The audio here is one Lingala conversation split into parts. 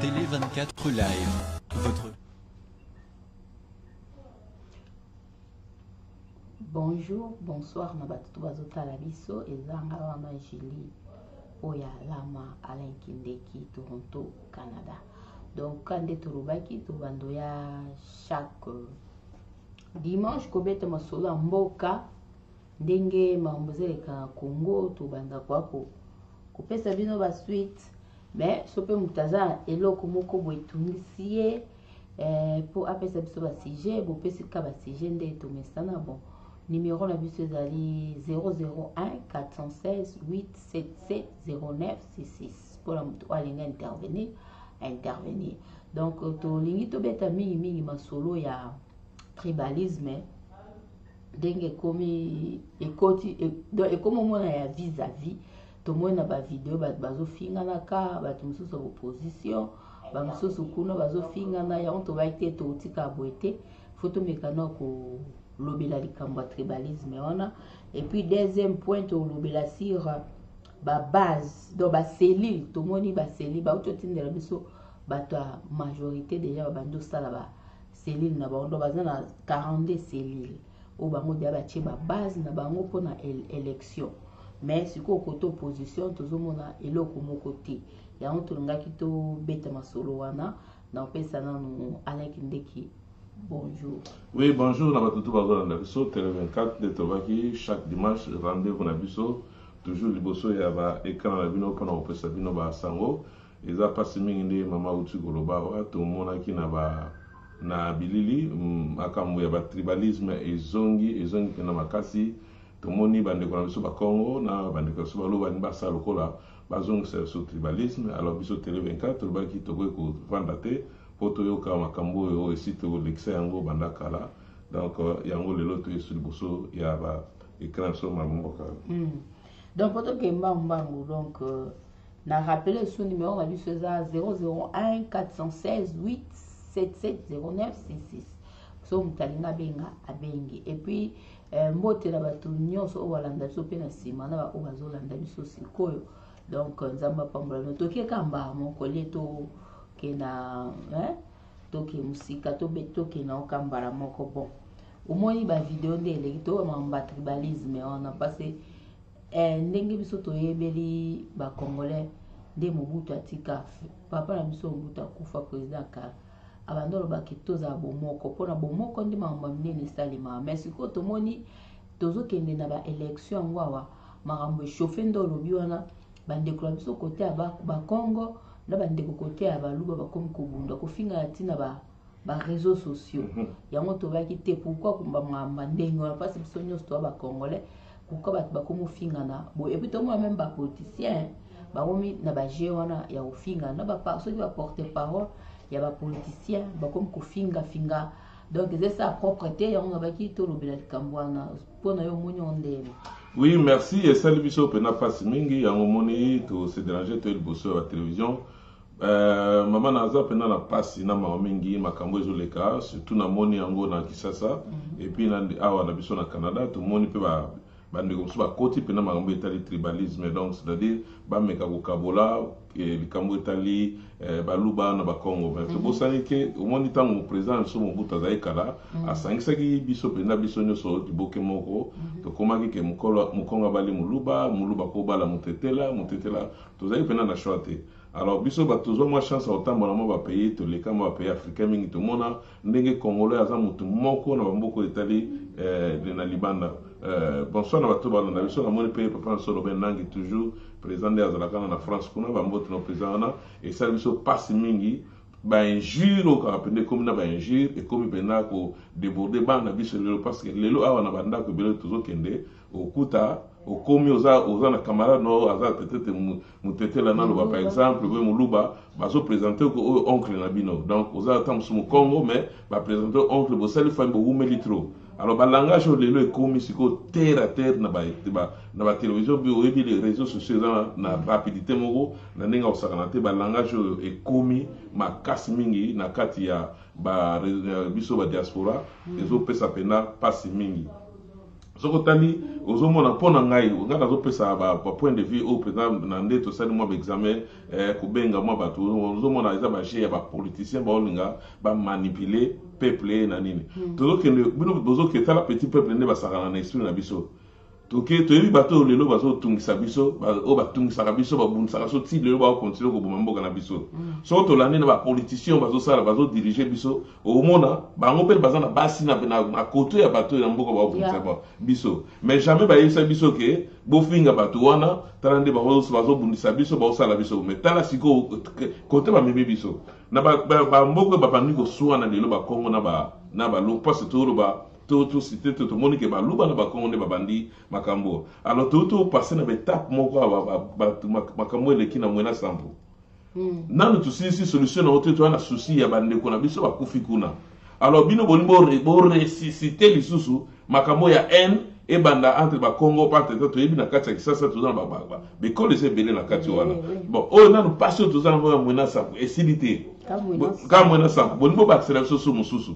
Télé 24 Live, votre... Bonjour, bonsoir, na bato bazotala biso ezanga wana Julie oya lama Alain Kindeki Toronto Canada. Donc quand tolobaki tobando ya chaque dimanche kobeta masolo ya mboka ndenge mambozeleka na Congo tobanda kwako kopesa bino ba suite mais sope mutaza eloko moko boetungisi ye pour apesa biso ba sujet bopesi ka ba sujet nde tomesana bon. Numéro la bus ezali 001 416 877 0966 pour la moto alinga intervenir. Donc to lingi to beta mingi masolo ya tribalisme ndenge komi ekoti ekomo mona ya vis-à-vis to mona ba vidéo bazo fingana ka bato mususu opposition ba mususu kuna bazo fingana ya on to ba ite to tika boete photo mekano ko lobela likambo tribalisme wana. Et puis deuxième point to lobela sur ba base do ba cellule to moni ba cellule ba utotindela biso bato majorité déjà ba bando sala ba cellule na ba ndo bazana 42 cellules o bango dia ba ba base na bango pona élection mais siko koto opposition tozomona eloko moko te ya on to ngaki to beta masolo wana na pesa nanu Alain Kindeki. Bonjour. Oui, bonjour, Nabatutu Bazo Nabiso, Télé 24 de Tobaki, chaque dimanche, rendez-vous Nabiso, toujours Liboso, il y a écran Nabino, pendant qu'on peut s'abino ba sango, et ça passe minginde, Mama Utu Goloba, tout le monde qui n'a pas na bilili, akambu ya ba tribalisme, et zongi qui n'a makasi, tout le monde bande qu'on a biso ba Congo, na bande qu'on a biso ba loba, ba sa lokola, ba zongi c'est sur tribalisme, alors biso Télé 24, Tobaki Togo ko vandate. Poto yoka makambo yo esite o l'excès yango bandakala donc yango lelo to yesu liboso ya ba écran sur mamboka. Donc poto kemba mbango donc na rappeler son numéro à lui c'est 001 416 877 0966 so mutalinga benga abengi et puis mbote na bato nyonso o walanda so pe na sima na ba o bazolanda biso sikoyo donc nzamba pambola no toke kamba moko leto na toke musika to beto ke na okambara moko bon omoni ba video ndele to mamba tribalisme on a passé ndenge biso to yebeli ba congolais nde Mobutu atika papa na biso Mobutu akufa président ka abandolo ba kitoza bomoko pona bomoko ndi mamba minene salima mais siko to moni tozo kende na ba élection ngwawa marambo chauffer ndo lobi wana bande kwa biso côté ba Congo na bandeko côté ya baluba bakomi kobunda kofinga ya tina ba réseaux sociaux yango tobaki te pourquoi kumba mamba ndenge wana parce que biso nyonso to ba congolais pourquoi bato bakomi ofingana bo et puis to moi même ba politiciens bakomi na ba jeu wana ya ofinga na ba ceux qui va porter parole ya ba politiciens bakomi kofinga finga donc c'est ça propreté yango baki to lobela likambwana pona yo monyo ndele. Oui, merci. Et salut biso pena passe mingi yango moni to se déranger to liboso la télévision. Maman naza pena na pasi na mama mingi makambo ezoleka surtout na moni yango na Kisasa et puis na awa na biso na Canada to moni pe ba bande comme ça ba koti pena makambo etali tribalisme donc c'est-à-dire ba meka ko kabola et likambo etali baluba na ba Congo mais to bosani ke au moni tango président so Mobutu azakala asangisaki biso pena biso nyoso diboke moko to komaki ke mukonga bali muluba ko bala mutetela to zaki pena na choite. Alors biso batozo moi chance autambola mo ba pays to leka mo ba pays africain mingi to mona ndenge congolais aza mutu moko na bamboko etali na libanda. Bonsoir na bato balanda biso na moni pays papa solo ben nangi toujours président de azalaka na France kuna ba mboto no président na et ça biso passe mingi ba injure au kapende comme na ba injure et comme bena ko déborder ba na biso lelo parce que lelo awa na banda ko belo tozo kende okuta okomi oza na camarade no aza peut-être mutetela na loba par exemple we muluba bazo présenter ko oncle na bino donc oza tam su Congo mais ba présenter oncle bo sali famille bo umeli trop. Alors ba langage lelo ekomi siko terre à terre na ba télévision bi o ebi les réseaux sociaux na rapidité moko na ndenge osakana te ba langage ekomi makasi mingi na kati ya ba biso ba diaspora ezo pesa pena pasi mingi. Zokotali, aux hommes on a pas n'angai, on a la zopé ça point de vue au président nandé tout ça moi examen kubenga moi batu, aux hommes on a ça gé ba politicien ba olinga ba manipuler peuple na nini. Tout que le bozo que ta la petit peuple ne ba sara na esprit na biso. Toke to yebi bato lelo bazo tungisa biso o batungisa biso ba bunsa so ti lelo ba continuer ko bomamboka na biso so to lani na ba politicien bazo sala bazo diriger biso o mona bango pe bazana basi na koto ya bato na mboka ba bunsa ba biso mais jamais ba yesa biso ke bo finga bato wana tarande bazo bundisa biso ba sala biso mais tala siko kote ba meme biso na ba mboka ba bandi ko suana lelo ba Kongo na ba lo passe to ba tout cité tout monde que ba luba na ba Kongo ba bandi makambo alors tout passer na étape moko makambo eleki na mwena sampo nanu tu si solution na ote to na souci ya bande ko na biso ba kufi kuna alors bino bo ressusciter lisusu makambo ya haine e banda entre ba Kongo parte to yebi na kati ya kisasa to na ba bikole se belé na kati wana bon o nanu passer to za na mwena sampo esilité ka mwena sampo bo ba accélération sur mususu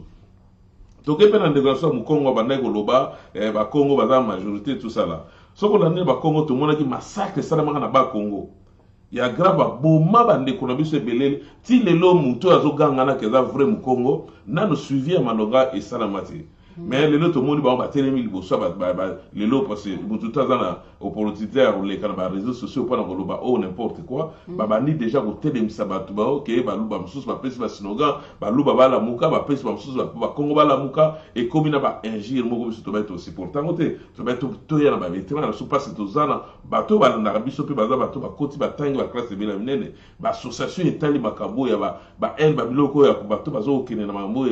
toke pe na ndégration mu Kongo bandai ko loba ba Kongo baza majorité tout ça là soko na ne ba Kongo to mona ki massacre ça na ba Kongo ya grave boma bande ko na biso belele ti lelo muto azoganga na keza vrai mu Kongo na no suivi ya malonga et salamati mais lelo to moni ba telemi liboso ba lelo parce que mutu tazana au politique les canaux réseaux sociaux pour na loba oh n'importe quoi ba bani déjà ko telemisa batu ba OK ba luba msusu ba pesi ba sinoga ba luba ba la muka ba pesi ba msusu ba Kongo ba la muka et comme na ba ingir moko biso to ba aussi pourtant côté to ba to ya na ba veteran na so passe to zana ba to ba na biso pe ba za ba to ba koti ba tangi ba classe bela minene ba association etali makabo ya ba el ba biloko ya ba to ba zo kene na mambo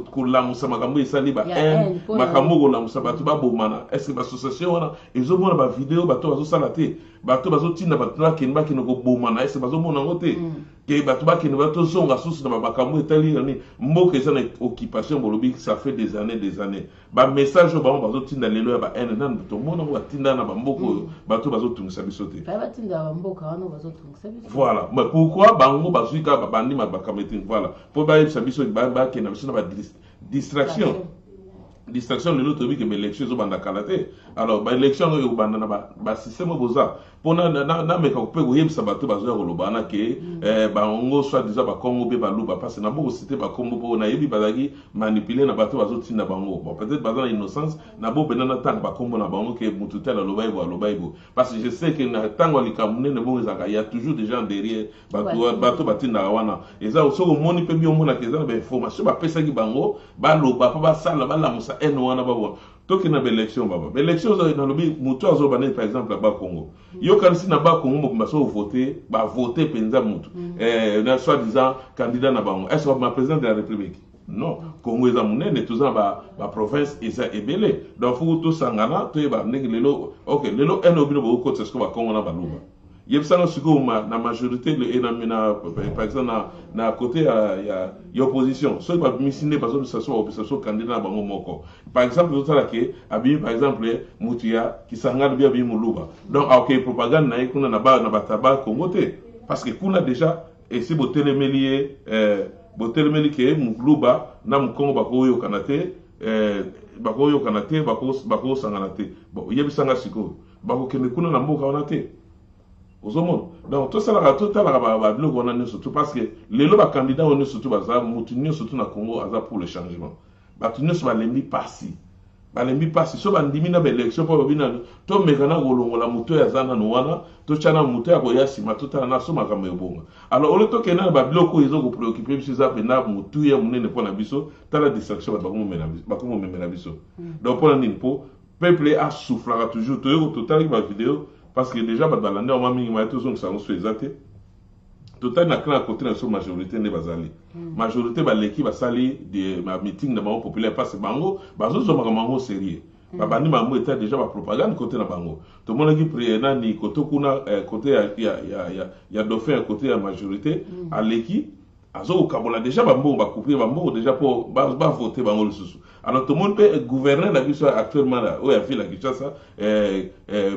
ko la musa makambo esali ba en makambo ko la musa ba to ba bomana est-ce que ba association wana ezomona ba vidéo bato bazo sala te bato bazo tinda bato na kenba kino ko bomana est-ce bazo mona ngote ke bato ba kino bato zonga susu na makambo etali ni mboka eza na occupation bolobi ça fait des années ba message ba bazo tinda lelo ya ba en nan to mona ngo tinda na ba mboko bato bazo tungisa biso te ba tinda ba mboka wana bazo tungisa biso voilà mais pourquoi bango bazuika ba bandi ma ba kametin voilà pour ba biso ba kena biso na ba distraction de l'autre que l'élection zo banda kalate alors ba élection yo banda na ba système boza pona na me ka pe go yebisa bato bazo ya koloba na ke ba ngo soit déjà ba Kongo be ba luba parce na bo cité ba Kongo po na yebi bazaki manipuler na bato bazo tinda bango bon peut-être bazana innocence na bo benana tank ba Kongo na bango ke mutu tela loba ibo parce que je sais que na tango likamune ne bo ezaka il y a toujours des gens derrière bato batinda wana eza osoko moni pe bi omona ke eza ba information ba pesa ki bango ba loba pa ba sala ba la musa eno wana ba bo toki na élection baba élection na lobi mutu azo bané par exemple ba Kongo yo kanisi na ba Kongo ba so voter ba voter penza mutu na soit disant candidat na bango est-ce que ma président de la République non Kongo eza munene tout ça ba province eza ebele donc faut tout sangana to ba ndenge lelo OK lelo eno bino bo ko tsesko ba Kongo na ba luba yebsana siko na majorité le na par exemple na côté ya opposition so ba misine ba so opposition candidat na bango moko par exemple tout ça ke abi par exemple mutuya kisangana bia bi muluba donc OK propagande na ikuna na ba taba Kongo te parce que kuna déjà et si botelemeli ke muluba na mkongo ba ko yo kanate ba ko yo kanate ba ko sangana te bon yebisanga siko ba ko kene kuna na mboka wana te Ozomon. Donc tout ça là biloko wana surtout parce que les loba candidats on surtout baza mutunyo surtout na Congo aza pour le changement. Batunyo so balembi pasi. Balembi pasi so bandimi na élection pour bina to mekana golongola muto ya zana no wana to chana muto ya koyasi matuta na so makambo ebonga. Alors ole to kena ba biloko izo ko préoccuper biso za pena mutu ya munene pona biso tala distraction ba ko mena biso. Donc pona nini po peuple a soufflera toujours to yo total ba vidéo parce que déjà dans l'année on m'a mis tous on s'en soit exacté total na clan côté na so majorité ne bazali majorité ba l'équipe ba sali de ma meeting de bango populaire parce que bango bazo zo makambo sérieux ba bandi bango était déjà ba propagande côté na bango to mona ki priena ni côté kuna côté ya dauphin côté ya majorité à l'équipe azo kabola déjà bango ba couper bango déjà pour ba voter bango le sous alors tout le monde peut gouverner la vie actuellement là où il y a fait la Kinshasa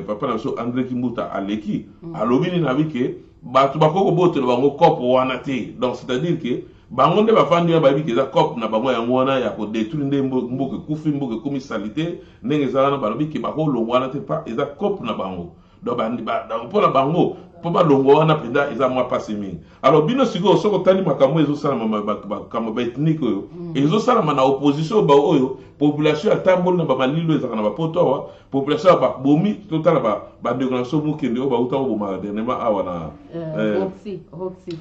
papa na so André Kimbuta à l'équipe à l'obini na vie que ba tu ba ko bote le bango cop wana te donc c'est-à-dire que bango nde bafandi ba bi keza cop na bango yango wana ya ko détruire nde mboke kufi mboke komi salité ndenge ezala ba lobi ki ba ko longwana te pa eza cop na bango donc pour la bango pour ba longo wana penda eza mwa pasi mingi alors bino siko soko tali makambo ezo sala makambo ba ethnique oyo ezo sala na opposition ba oyo population ya tambol na ba malilo ezaka na ba poto awa population ba bomi total ba déclaration mukende o ba uta o boma dernièrement awa na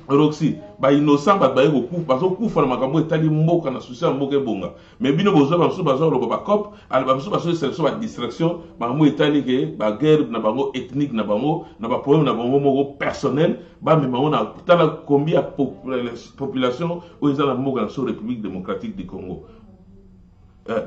Roxy ba innocent ba yego kufa parce que kufa na makambo etali mboka na social mboka ebonga mais bino bozo ba so bazo lo ba cop al ba so bazo c'est ba distraction ba mo etali ke ba guerre na bango ethnique na bango na ba problème na bango moko personnel ba me bango na tala combien population o ezala mboka na so République démocratique du Congo.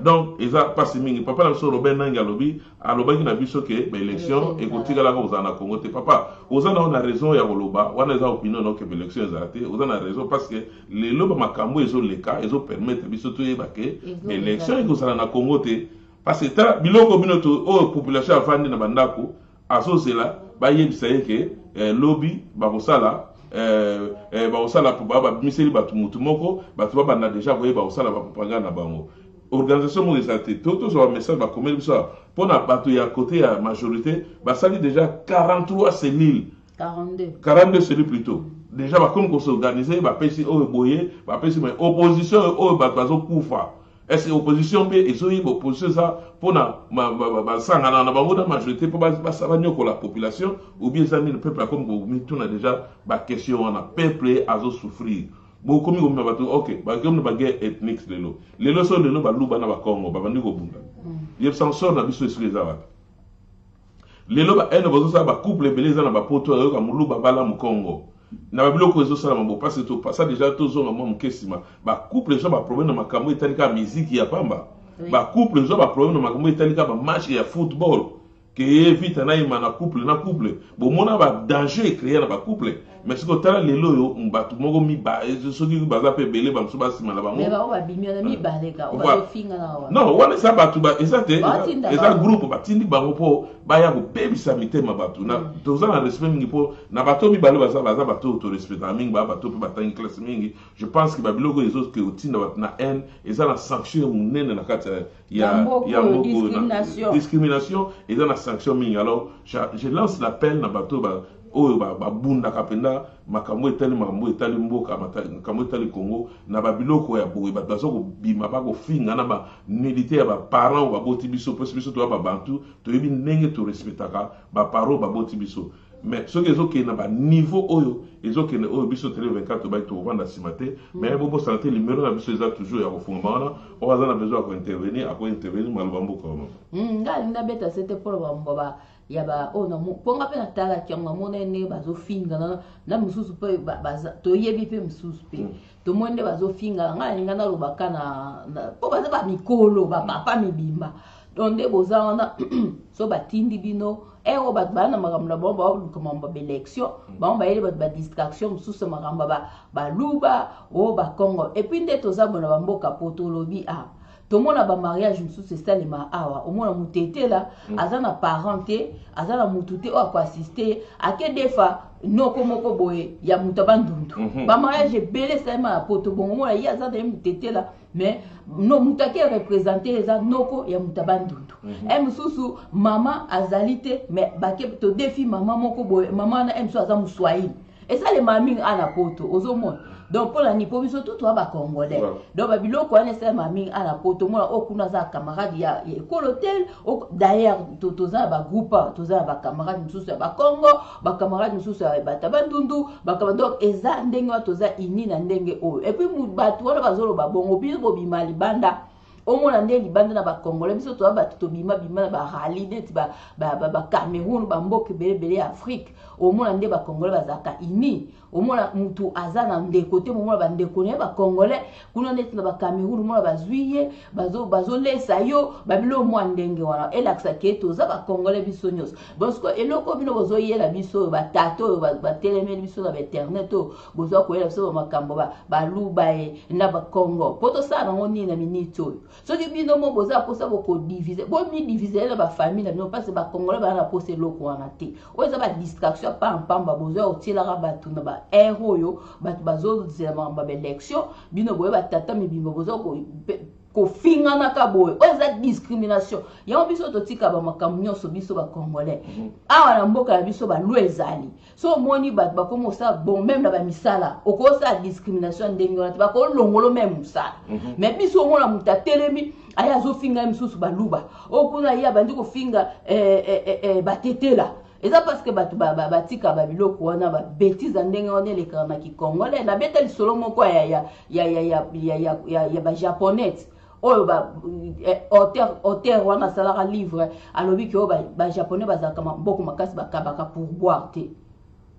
Donc eza pasi mingi papa na so Robert Nangi alobi alobaki na biso ke ba élection e kotikala ko za na Congo te papa ozana on a raison ya koloba wana eza opinion no ke élection eza te ozana raison parce que les loba makambo ezo leka ezo permettre biso to yeba ke élection e ko za na Congo te parce que ta biloko bino to o population afandi na bandako azozela ba yebisa yeke lobby ba kosala ba kosala pour ba miseli batu mutu moko batu ba na déjà koyeba kosala ba propagande na bango organisation monisate toto sur un message va commettre ça pour na bato ya côté ya majorité ba sali déjà 43 cellules 42 cellules plutôt déjà ba comme qu'on s'organiser ba pesi o boyer ba pesi mais opposition o ba bazo kufa est-ce opposition be ezo yi opposition ça pour na ba sangana na bango na majorité pour ba savanyo ko la population ou bien ça le peuple comme vous tout na déjà ba question on a peuple azo souffrir bon comme on va ok ba comme ba guerre ethnique lelo so lelo ba luba na ba Congo ba bandi ko bunda yeb sans sort na biso sur les awa lelo ba ene bozo sa ba couple beleza na ba poto yo ka muluba bala mu Congo na ba biloko ezo sala mambo parce que to passa déjà to zo ngamo mukesima ba couple zo ba problème na makambo italika musique ya pamba ba couple zo ba problème na makambo italika ba match ya football que évite na ima na couple bon mona ba danger créer na ba couple mais ce que tala lelo yo mbatu moko mi ba soki baza pe belé ba msuba sima na bango mais ba ba bimio na mi baleka o ba finga na wa non wana sa batu ba ezate eza groupe ba tindi bango po ba ya ko bebisa mitema batu na toza na respect mingi po na bato mi balo baza bato to respect na mingi ba bato pe batangi classe mingi je pense que ba biloko ezo que otinda bat na haine eza na sanction munene na kati ya discrimination eza na sanction mingi alors je lance l'appel na bato ba oyo ba bunda kapenda makambo etali mboka makambo etali Congo na ba biloko ya boye bato bazo ko bima ba ko finga na ba militaire ba parents ba boti biso biso to ba bantu to yebi ndenge to respectaka ba parents ba boti biso mais ce que ezoke na ba niveau oyo ezoke na oyo biso télé 24 ba to vanda simate mais bobo santé numéro na biso eza toujours ya kofunga wana o bazana besoin ko intervenir malba mboka nda beta c'était pour ba ya ba ona ponga pe na tala kyanga monene bazo finga na mususu pe baza to yebi pe mususu pe to monde bazo finga nga na lobaka na po baza ba mikolo ba papa mibimba donde bozana so batindi bino ero bat bana magamba bomba komamba élection bomba ele bat distraction mususu magamba ba luba o ba Congo et puis ndeto za bona ba mboka poto lobi tout le monde a un mariage, c'est ça les awa. Au moins, on a là, azana parenté, azana mutute ou à assister. À quel défa, non comme boye, ya mutabandundu. Ba mariage est belé ça ma poto bon. Au moins, il y a azana mutete là, mais non mutake représenté les noko ya mutabandundu. Mususu maman azalité, mais baké to défi maman moko boye, maman na msu azana muswahili. Et ça les mamines à la poto, aux hommes. Donc pour la nipo biso tout toi ba congolais donc ba biloko ane sa mami ana poto mona okuna za camarade ya école hôtel d'ailleurs toza ba groupe toza ba camarade mususu ba Congo ba camarade mususu ba tabandundu ba donc eza ndenge wa toza ini na ndenge o et puis mu batu wana bazolo ba bongo biso bo bimali banda omona nde libanda na ba congolais biso to ba to bima na ba rali net ba Cameroun ba mboke belé Afrique omona nde ba congolais bazaka ini omona mutu azana ndeko te omona ba ndeko ne ba congolais kuna net na ba Cameroun omona ba zuiye bazo lesa yo ba bilo mwa ndenge wana elaksa ke to za ba congolais biso nyos parce que eloko bino bozo yela biso ba tato ba telemel biso na internet bozo ko yela biso makambo ba luba na ba Congo poto sa na ngoni na minito soki bino mo boza posa boko diviser bo mi diviser na ba famille na bino parce ba congolais ba na posa eloko wana te oyo eza ba distraction pamba boza otielaka bato na ba héros yo bato bazozela ba élection bino boye batata mibimba boza kofingana ka boye oyo eza discrimination yango biso totika bamakambo nyonso biso bacongolais awa na mboka na biso balwa ezali so omoni bato bakoma osala bon même na bamisala okosala discrimination ndenge wana te bakolongolo même mosala mais biso omona moto atelemi aye azofinga misusu baluba okuna ye abandi kofinga batetela eza parce que bato batika babiloko wana babétise ndenge wana elekaka na kikongolais nabeta lisolo moko ya bajaponais oyo auteur wana asalaka livre alobi ke oyo bajaponais bazalaka maboko makasi bakabaka pour boire te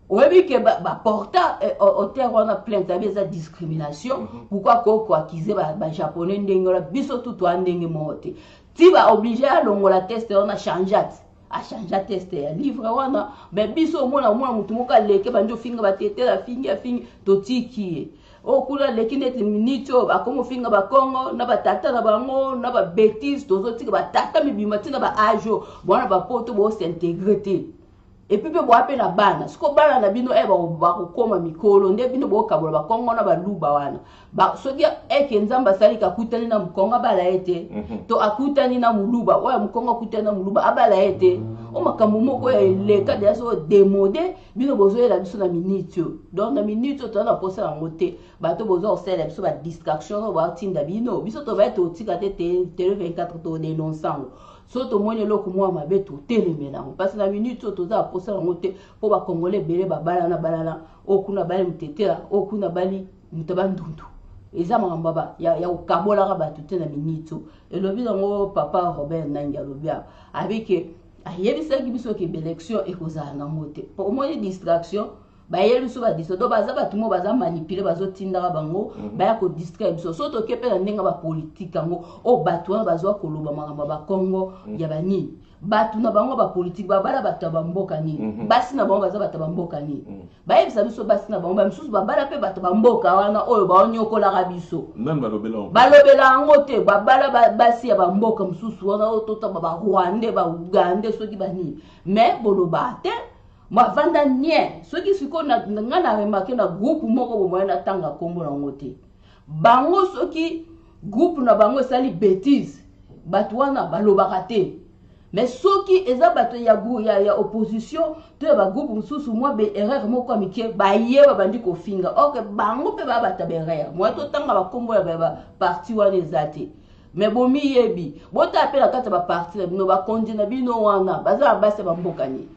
oyebi ke baporta auteur wana plainte abi eza discrimination pourquoi koakize bajaponais ndenge wana biso tutu a ndenge moko te ti baoblige alongola teste wana changeate achange teste ya livre wana mais biso omona mutu moko aleke bandi ofinga batetela afingi totiki ye okula leki neti minute oyo bakoma ofinga bakongo na batata na bango na babétise tozotika batata mibima ntina baage oyo bwana bapoto bosintegre te epuis mpe boa mpe na bana siko bana na bino bakokoma mikolo nde bino bokabola bakongo na baluba wana soki eke nzambe asali akutani na mokongo abala ye te to akutani na moluba oyo mokongo akutani na moluba abala ye te o makambo moko ya eleka deya so demode bino bozoyela biso na minute oyo donc na minute oyo toza na posa yango te bato boza kosalela biso badistraction oyo batinda bino biso tobaye totika te tele 24 todénonce yango so tomoni eloko mwa mabe totelemela yango parce na minute oyo toza koposa yango te mpo bakongole ebele balala okuna bali mutetela okuna bali mutu bandundu eza makambo ya kokabolaka bato te na minute oyo elobi yango papa Robert Nangi alobi abike ayebisaki biso ke élection ekozala nango te omoni distraction bayeli biso badistraction do baza bato mo baza manipule bazotindaka bango baya kodistraire biso so toke mpe na ndenge bapolitike yango oyo bato wana bazwa koloba makambo ya bakongo ya banini bato na bango bapolitike babala bato ya bamboka nini basi na bango baza bato ya bamboka nini bayebisa biso basi na bango bamisusu babala mpe bato bamboka wana oyo baonyokolaka biso balobela yango te babala basi ya bamboka mosusu wana oyo totaba barwandais baugandais soki banini mais boloba te mavanda nie soki siko nga na remarke na groupe moko bomoye natanga kombo nango te bango soki groupe na bango esali bêtise bato wana balobaka te mais soki eza bato ya opposition to ya bagroupe mosusu mwa erreur moko ya mike bayeba bandi kofinga ok bango mpe babata berreur moye totanga bakombo ya baparti wana eza te mais bomiyebi bota mpe na kati ya baparti na bino bakondi na bino wana baza na basi ya bamboka nini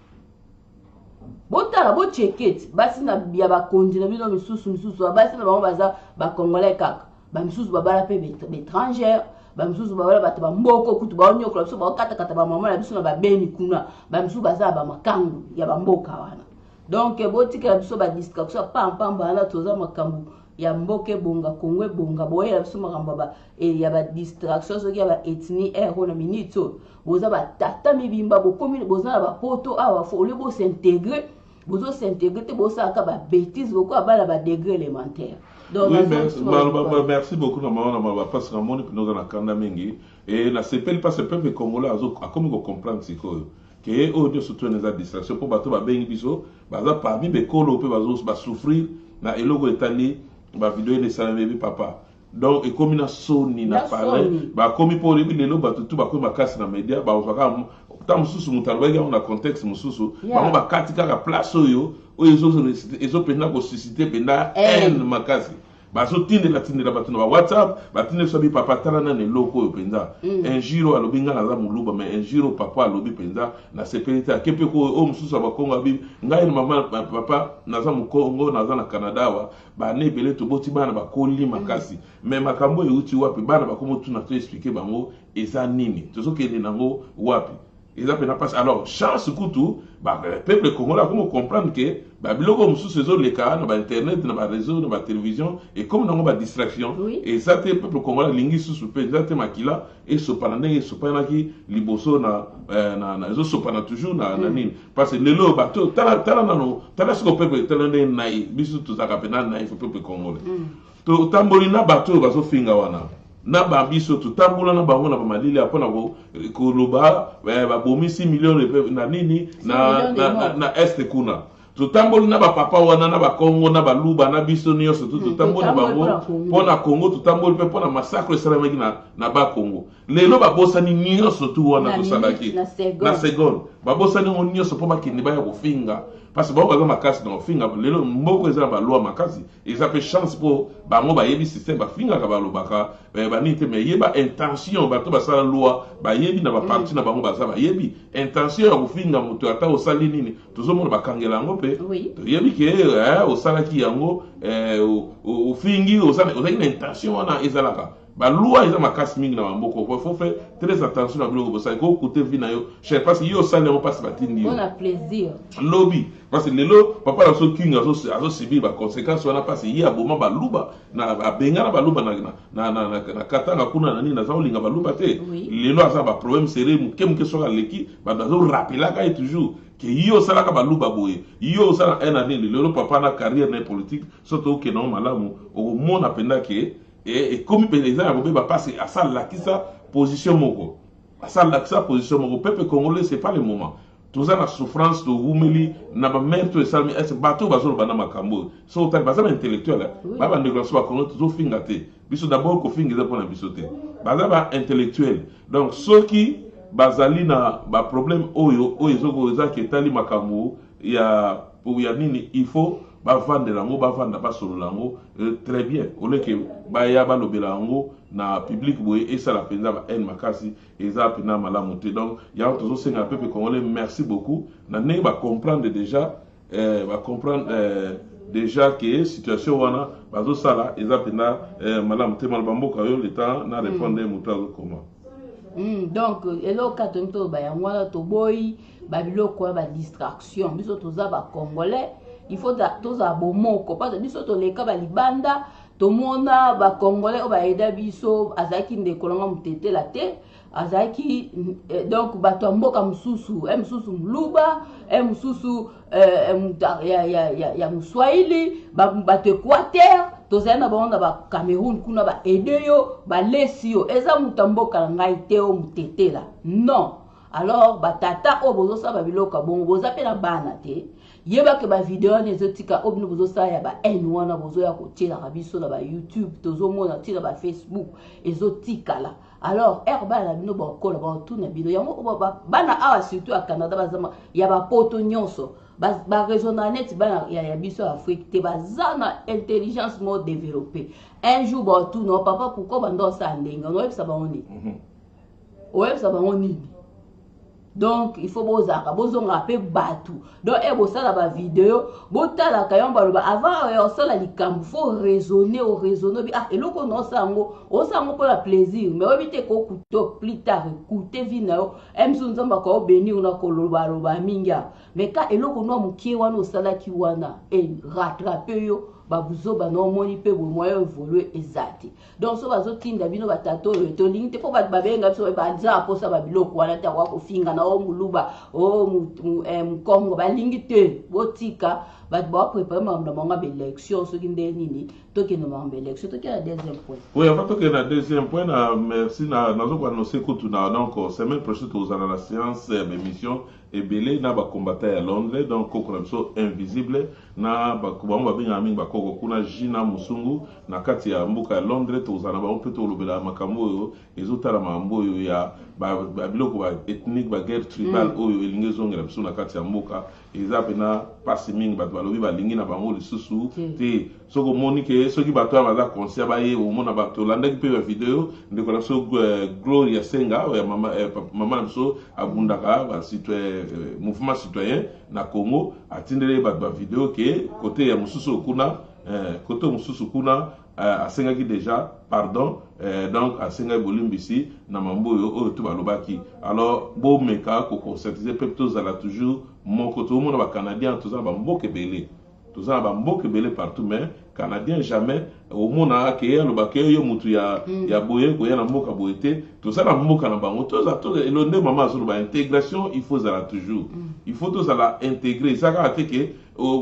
botala bocheketi basi na ya bakondi na bino misusu basi na bango baza bakongolais kaka bamisusu babala mpe baétrangère bamisusu babala bato bamboko kutu baonyokola biso baokatakata bamama na biso na babeni kuna bamisusu baza na bamakangu ya bamboka wana donc botikela biso badistraction pampamba wana toza makambo ya mboka ebonga kongo ebonga boyela biso makambo ya badistraction soki ya baethnie ero na minute oyo boza batata mibimba bokomi boza na bapoto awa folie bosintegre bozosintegre te bosalaka babétise bokoya bana badegré élémentaire. Donc, oui, merci beaucoup parce que moni pinoza na kanda mingi et na sepeli pas peuple congolais a comme comprendre ce que audio surtout les distraction pour bato ba bengi biso baza parmi be kolo pe bazo ba souffrir na eloko etali ba vidéo de ça bébé papa donc et comme na soni na parler ba komi pour lelo bato tout ba ko makasi na media ba ozaka ta mususu mutalwega na contexte mususu bango bakati kaka place oyo ezo penda ko susciter penda haine makasi bazotindela bato na WhatsApp batinde so bi papa tala na eloko oyo penda un giro alobi nga naza muluba mais un giro papa alobi penda na sécurité akepe ko o mususu abakongo abi ngai na mama papa naza mukongo naza na Canada wa ba ne belé to boti bana bakoli makasi mais makambo euti wapi bana bakomo tuna to expliquer bango eza nini tozokende nango wapi. Alors, chance coutou, le peuple congolais comment comprendre que biloko mususu ezo leka na internet na réseau na télévision et comme dans ba distraction et ça te peuple congolais lingi susu pe ça makila et sopana ndenge sopana ki liboso na ezo sopana toujours na nini parce que lelo bato tala nano tala ce peuple tala ndenge nai biso tuzaka pena nai peuple congolais to tamboli na bato bazo finga wana na ba biso tutambola na bango na ba malili apona ko loba ba bomi 6 millions na nini na est kuna tutamboli na ba papa wana na ba Congo na ba luba na biso nyonso tutamboli na bango pona Congo tutamboli pe pona massacre esalamaki na ba Congo lelo ba bosani nyonso tu wana tosalaki na seconde ba bosani nyonso po bakende ba ya kofinga parce que ba baza makasi na kofinga lelo mboko eza ba loi makasi eza pe chance po bango ba yebi système ba finga ka ba lobaka ba nite me yeba intention ba to ba sala loi ba yebi na ba parti na bango ba za ba yebi intention ya kofinga moto ata osali nini tozomona bakangela yango pe toyebi ke osalaki yango ofingi ozalaki na intention wana ezalaka ba loi eza makasi mingi na bamboko faut faire très attention na biloko bosali ko kote vi na yo cher parce que yo osali yango mpasi batindi yo on a plaisir lobi parce que lelo papa na so kinga azo subir ba conséquences wana parce que ye aboma baluba na abenga na baluba na katanga kuna na nini na zaolinga baluba te lelo aza ba problème sérieux muke soka leki ba dazo rappelaka et toujours que yo salaka baluba boye yo sala un année lelo papa na carrière na politique surtout que non malamu au mona penda ke et comme président ya bobe ba passe à ça la kisa position moko à ça la kisa position moko peuple congolais c'est pas le moment tous la souffrance de Wumeli na ba mère to salmi est bateau bazolo bana makambo so ta baza intellectuel ba ba négociation ba kono toujours fingate biso d'abord ko fingiza pona biso te baza ba intellectuel donc ceux qui bazali na ba problème oyo zoko za ke tali makambo ya pour ya nini il faut ba vendre lango ba vendre ba solo lango très bien on est que ba ya ba lobela lango na public boye et ça la penza ba en makasi et ça pina malamu te donc ya toujours senga peuple congolais merci beaucoup na ne ba comprendre déjà déjà que situation wana bazo sala et ça pina malamu te malbamboka yo le temps na répondre muto comment donc eloko tonto ba yango wana to boy ba biloko ba distraction biso toza ba congolais il faut toza bomoko parce que biso to leka ba libanda to mona ba congolais o ba eda biso azaki ndekolanga mutete la te azaki donc bato mboka mususu mususu mluba mususu ya muswahili bato Équateur tozali na bango na ba Cameroun kuna ba ede yo ba lesi yo eza mutamboka na ngai te o mutetela non alors batata o bozosa ba biloko bongo boza pe na bana te yeba ke ba video ne zotika obino bozosa ya ba wana bozo ya kotiela biso na ba YouTube tozomona tila ba Facebook ezotika la alors herba la bino ba kola ba tuna bino yango bana awa surtout à Canada bazama ya ba poto nyonso ba raisonner net bana ya biso Afrique te bazana intelligence mo développée un jour ba tout non papa pourquoi bando sa ndenga no yebisa ba oni oyebisa ba oni donc il faut bozaka bozonga pe batu donc bosala ba vidéo botala kayamba loba avant osala likambo faut raisonner bi eloko no sango osango pour la plaisir mais obite ko kuto plus tard écouter vina emsunzamba ko bénir na koloba loba minga mais ka eloko no mukie wana osala ki wana rattraper yo babuzo bano moni pe bo moyo évoluer ezati donc so bazotinda bino batato to lingte po babenga so banza po sa babiloko wana ta kwa kofinga na o muluba o mkongo balingite botika bat ba préparer mamna manga élection so kinde nini to ke no manga élection to ke la deuxième point oui avant to ke na deuxième point na merci na nazo kwa no sekutu na donc semaine prochaine to uzana la séance d'émission et belé na ba combattant à Londres donc kokona biso invisible na ba kubamba binga mingi ba koko kuna jina musungu na kati ya mbuka ya Londres to uzana ba mpeto lobela makambo yo ezotala mambo yo ya ba biloko ba ethnique ba guerre tribal oyo elingi zongela biso na kati ya mbuka eza pena pasi mingi bato balobi balingi na bango lisusu te soko moni ke soki bato ya baza conscient baye omona bato landaki pe ba video ndeko na so Gloria Senga ya mama na biso abundaka ba citoyen mouvement citoyen na Congo atindele bato ba video ke côté ya mususu kuna côté mususu kuna asengaki déjà pardon donc asengaki bolimbisi na mambo oyo to balobaki alors bo meka ko conscientiser peuple tozala toujours moko to mona ba canadien tozala ba mboke belé tozala ba mboke belé partout mais canadien jamais au mona ke ya lobake yo mutu ya boye ko ya na mboka boyete tozala mboka na bango tozala elonde mama azolo ba intégration il faut zala toujours il faut tozala intégrer ça ka ateke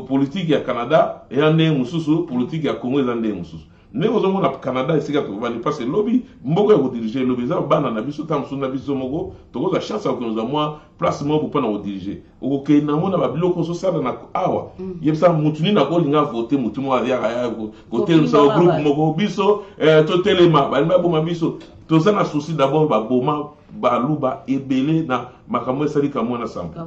politique ya Canada et ande mususu politique ya Congo ezande mususu ndenge ozomona Canada esika tovandi parce que lobi mboko ya kodirige lobi eza bana na biso ntango mosusu na biso moko tokozwa chance ya kokozwa mwa place moko mpona kodirige okokei nango na babiloko ozosala na awa yebisa mutu nini akolinga vote mutu moko aliaka ya kotelisa groupe moko biso totelema balingi baboma biso toza na souci d'abord baboma baluba ebele na makambo esali kamwe na sampo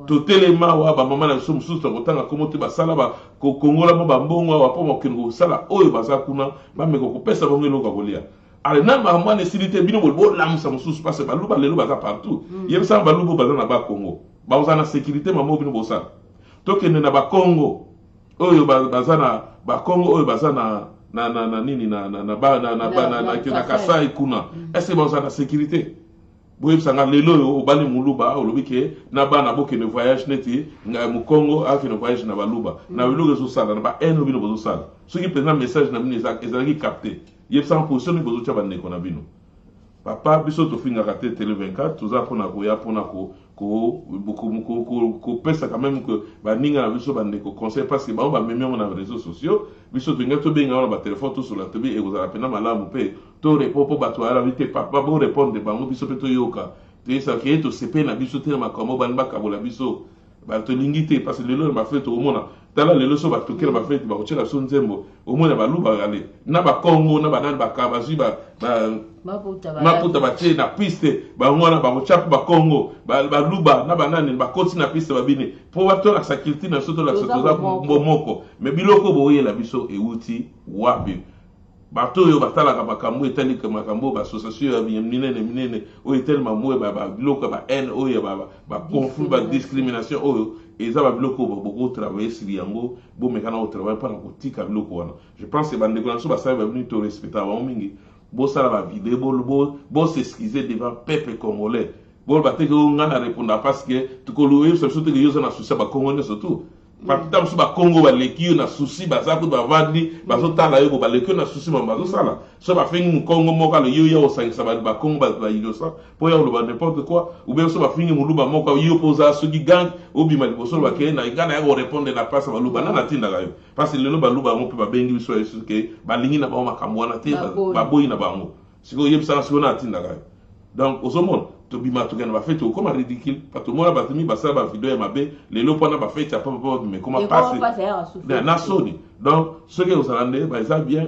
totelema awa bamama na biso mosusu tokotanga komo te basala kokongolamo bambongo awa mpo bakende kosala oyo baza kuna bameka kopesa bango eloko ya kolia ale na makambo wana esili te bino bolamusa mosusu parce baluba lelo baza partout yebisaka baluba baza na bakongo bakozala na sécurité mamo bino bosala tokende na bakongo oyo baza na bakongo oyo baza na nini na Kasai kuna est-ce baza na sécurité boyebisanga lelo oyo obali muluba olobi ke na bana bokende voyage neti nga mu Congo akende voyage na baluba na biloko ezosala na ba eno bino bozosala soki président message na bino ezalaki capté yebisanga position bozotya bandeko na bino papa biso tofingaka te tele 24 toza mpona koya mpona kopesa quand même que baninga na biso bandeko conseil parce que bango bamemi yango na réseaux sociaux biso tolinga tobenga wana batelefone tosola tobi ekozala mpena malamu mpe torepo mpo bato ayalabi te papa borépondre bango biso mpe toyoka toyesaka ye tosepe na biso te na makambo bani bakabola biso tolingi te parce que lelo na bafete omona tala lelo so batoke na bafete bakotyela biso nzembo omona baluba ale na bakongo na banani bazwi maputa batie na piste bango wana bakotya mpo bakongo baluba na banani bakoti na piste babini mpo batolakisa kilti na biso tolakisa toza bomoko me biloko boyela biso euti wapi bato oyo batalaka makambo etalika makambo bassociation ya minene oyo etelema moyo babiloko ba haine oyo baconflit badiscrimination oyo eza babiloko bokotravaille sili yango bomeka na kotravaille mpona kotika biloko wana je pense que bandeko na biso basali babini torespecta bango mingi bosala bavideo bosexcuse devant peuple congolais boloba teke oyo ngai na répondre parce que tokoyebisa biso teke yo oza na susi ya bakongo nyonso tu papita mosusu bakongo baleki yo na susi baza kutu bavandi bazotala yo bo baleki yo na susi mama bazosala so bafengi mokongo moko alo yo ya kosangisa bakongo bainosa mpo ya koloba n'importe quoi oubien so bafingi moluba moko yo mpo oza soki gang obima liboso lobakee na ngai na ya korépondre na place baluba nana atindaka yo parce que lelo baluba yango mpe babengi biso ya soki balingi na bango makambo wana te baboyi na bango sikoyo oyebisaka sikoyo na atindaka yo donc ozomona tobima tokende bafete okoma ridicule pato mona batumi basala bavideo ya mabe lelo mpona bafete ya papa bimekoma pasi na soni donc soki ozala nde eza bien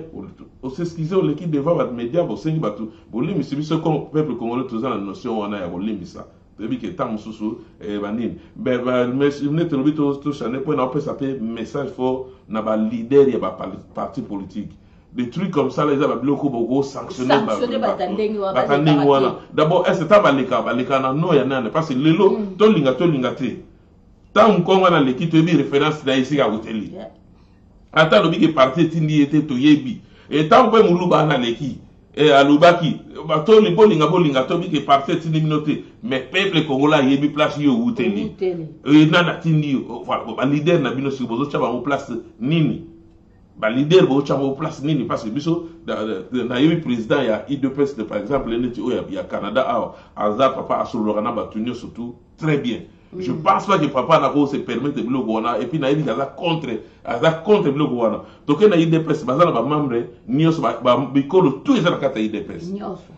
osexcuse oleki devant bamédia bosengi bato bolimbisi biso comme peuple congolais toza na notion wana ya kolimbisa toyebi ke ntango mosusu banini nete lobi tochane mpo na opesa mpe message fort na balider ya baparti politique. Des trucs comme ça, les gens beaucoup sanctionner batandingi wana. D'abord, est-ce que ta baleka na no ya nane parce que lelo to linga te. Ta mkongo na leki to bi référence na ici ka hoteli. Ata lobi ke parti tindi ete to yebi. Et ta mpe muluba na leki et alubaki bato li bolinga to bi ke parti tindi minote mais peuple congolais yebi place yo hoteli. Et na tindi voilà ba leader na bino si bozo cha ba place nini. Ba leader bo chamo place nini parce que biso na yebi président ya IDPS par exemple neti o ya Canada aza papa asolorana batunyo surtout très bien. Je pense pas que papa na ko se permettre de bloquer wana et puis na yebi aza contre bloquer wana. Donc na IDPS bazana ba membre nyos ba bikolo tout eza na kata IDPS.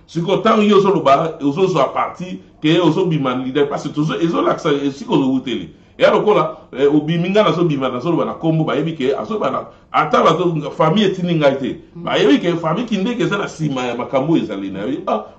Siko tant yo zo ba ozo zo a parti que ozo bima leader parce que tozo ezo laksa siko zo uteli. Et alors là, au biminga na so bima na so ba na kombo ba yebi ke aso ba na ata ba to famille tininga ite ba yebi ke famille kinde ke na sima ya makambo ezali na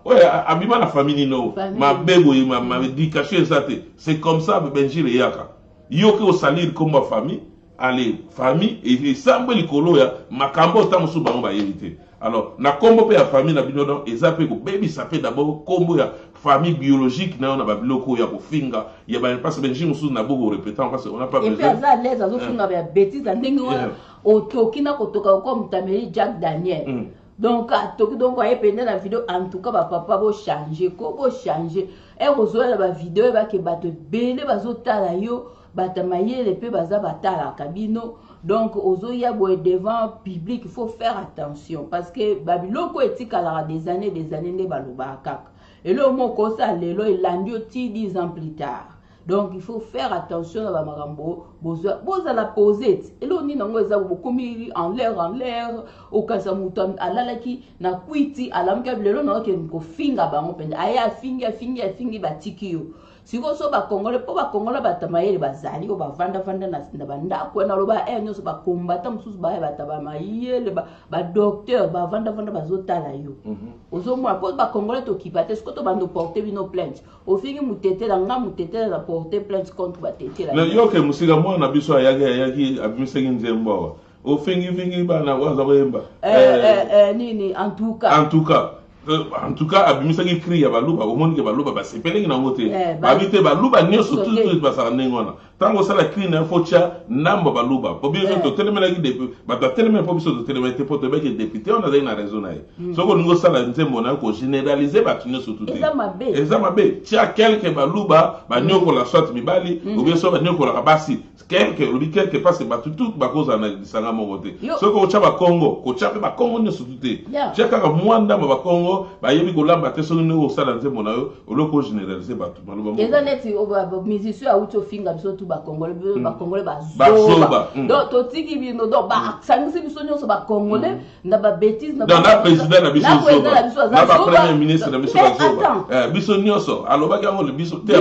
ouais abima na famille no ma bebo ma éducation ezate c'est comme ça benjile yaka yo ke o salir comme ma famille allez famille et sambo likolo ya makambo ta musu ba ba yebite alors na kombo pe ya famille na bino donc ezape ko baby ça fait d'abord kombo ya famille biologique na on a biloko ya kofinga ya ba parce que benji musu na boko répétant parce qu'on n'a pas besoin et puis ça les azofinga ba bêtise ndenge wana otoki na kotoka comme Tameli Jack Daniel donc toki donc aye pende la vidéo en tout cas ba papa bo changer et ozola ba vidéo ba ke bato bele bazotala yo batamayele pe baza batala kabino. Donc, ozoya boye devant public, il faut faire attention parce que babiloko etikala des années ne balobaka. Et le mot comme ça, lelo il landio 10 ans plus tard. Donc il faut faire attention à Bamarambo, boza la posette. Et là on dit non, ils ont commis en l'air, au cas où mutam alalaki na kuiti alamka blelo na ke ko finga bango pende aya finga batikio. Siko so ba Congolais po ba Congolais batamayeli bazali o ba vanda na banda ko na loba enyo so ba combattant mususu ba bataba mayele ba docteur ba vanda bazotala yo. Ozo mo po ba Congolais to kipate siko to bando porter bino plainte. O fingi mutete la porter plainte contre ba tete la. Le yo ke musika mo na biso ayaki abimiseki nzembo. O fingi bana waza boyemba. Nini en tout cas abimisaki cri ya baluba omoni ke baluba basepeleki nango te babite baluba nyonso tout basala ndenge wana ntango osala cri na fo tia ndambo baluba po biso totelemelaki bato atelemela po biso totelemeli te po toyebaki député wana azali na raison na ye soki olingi osala nzembo na yo kogénéralize bato nyonso tu te eza mabe tia kelke baluba banyokola soit mibali obie so banyokolaka basi kelke olobi kelke parce bato tout bakozala na lisanga moko te soki otia bakongo kotia mpe bakongo nyonso tu te tia kaka mwa ndambo bakongo bayebi kolamba te soki ndenge osala nzembo na yo oloko ogénéralize bato maloba eza neti musicien auti ofinga biso tu bakongolais bazoba donc totiki bino donc basangisi biso nyonso bakongolais na babétise na président na biso na bapremier ministre na biso bazoba biso nyonso alobaki yango le biso te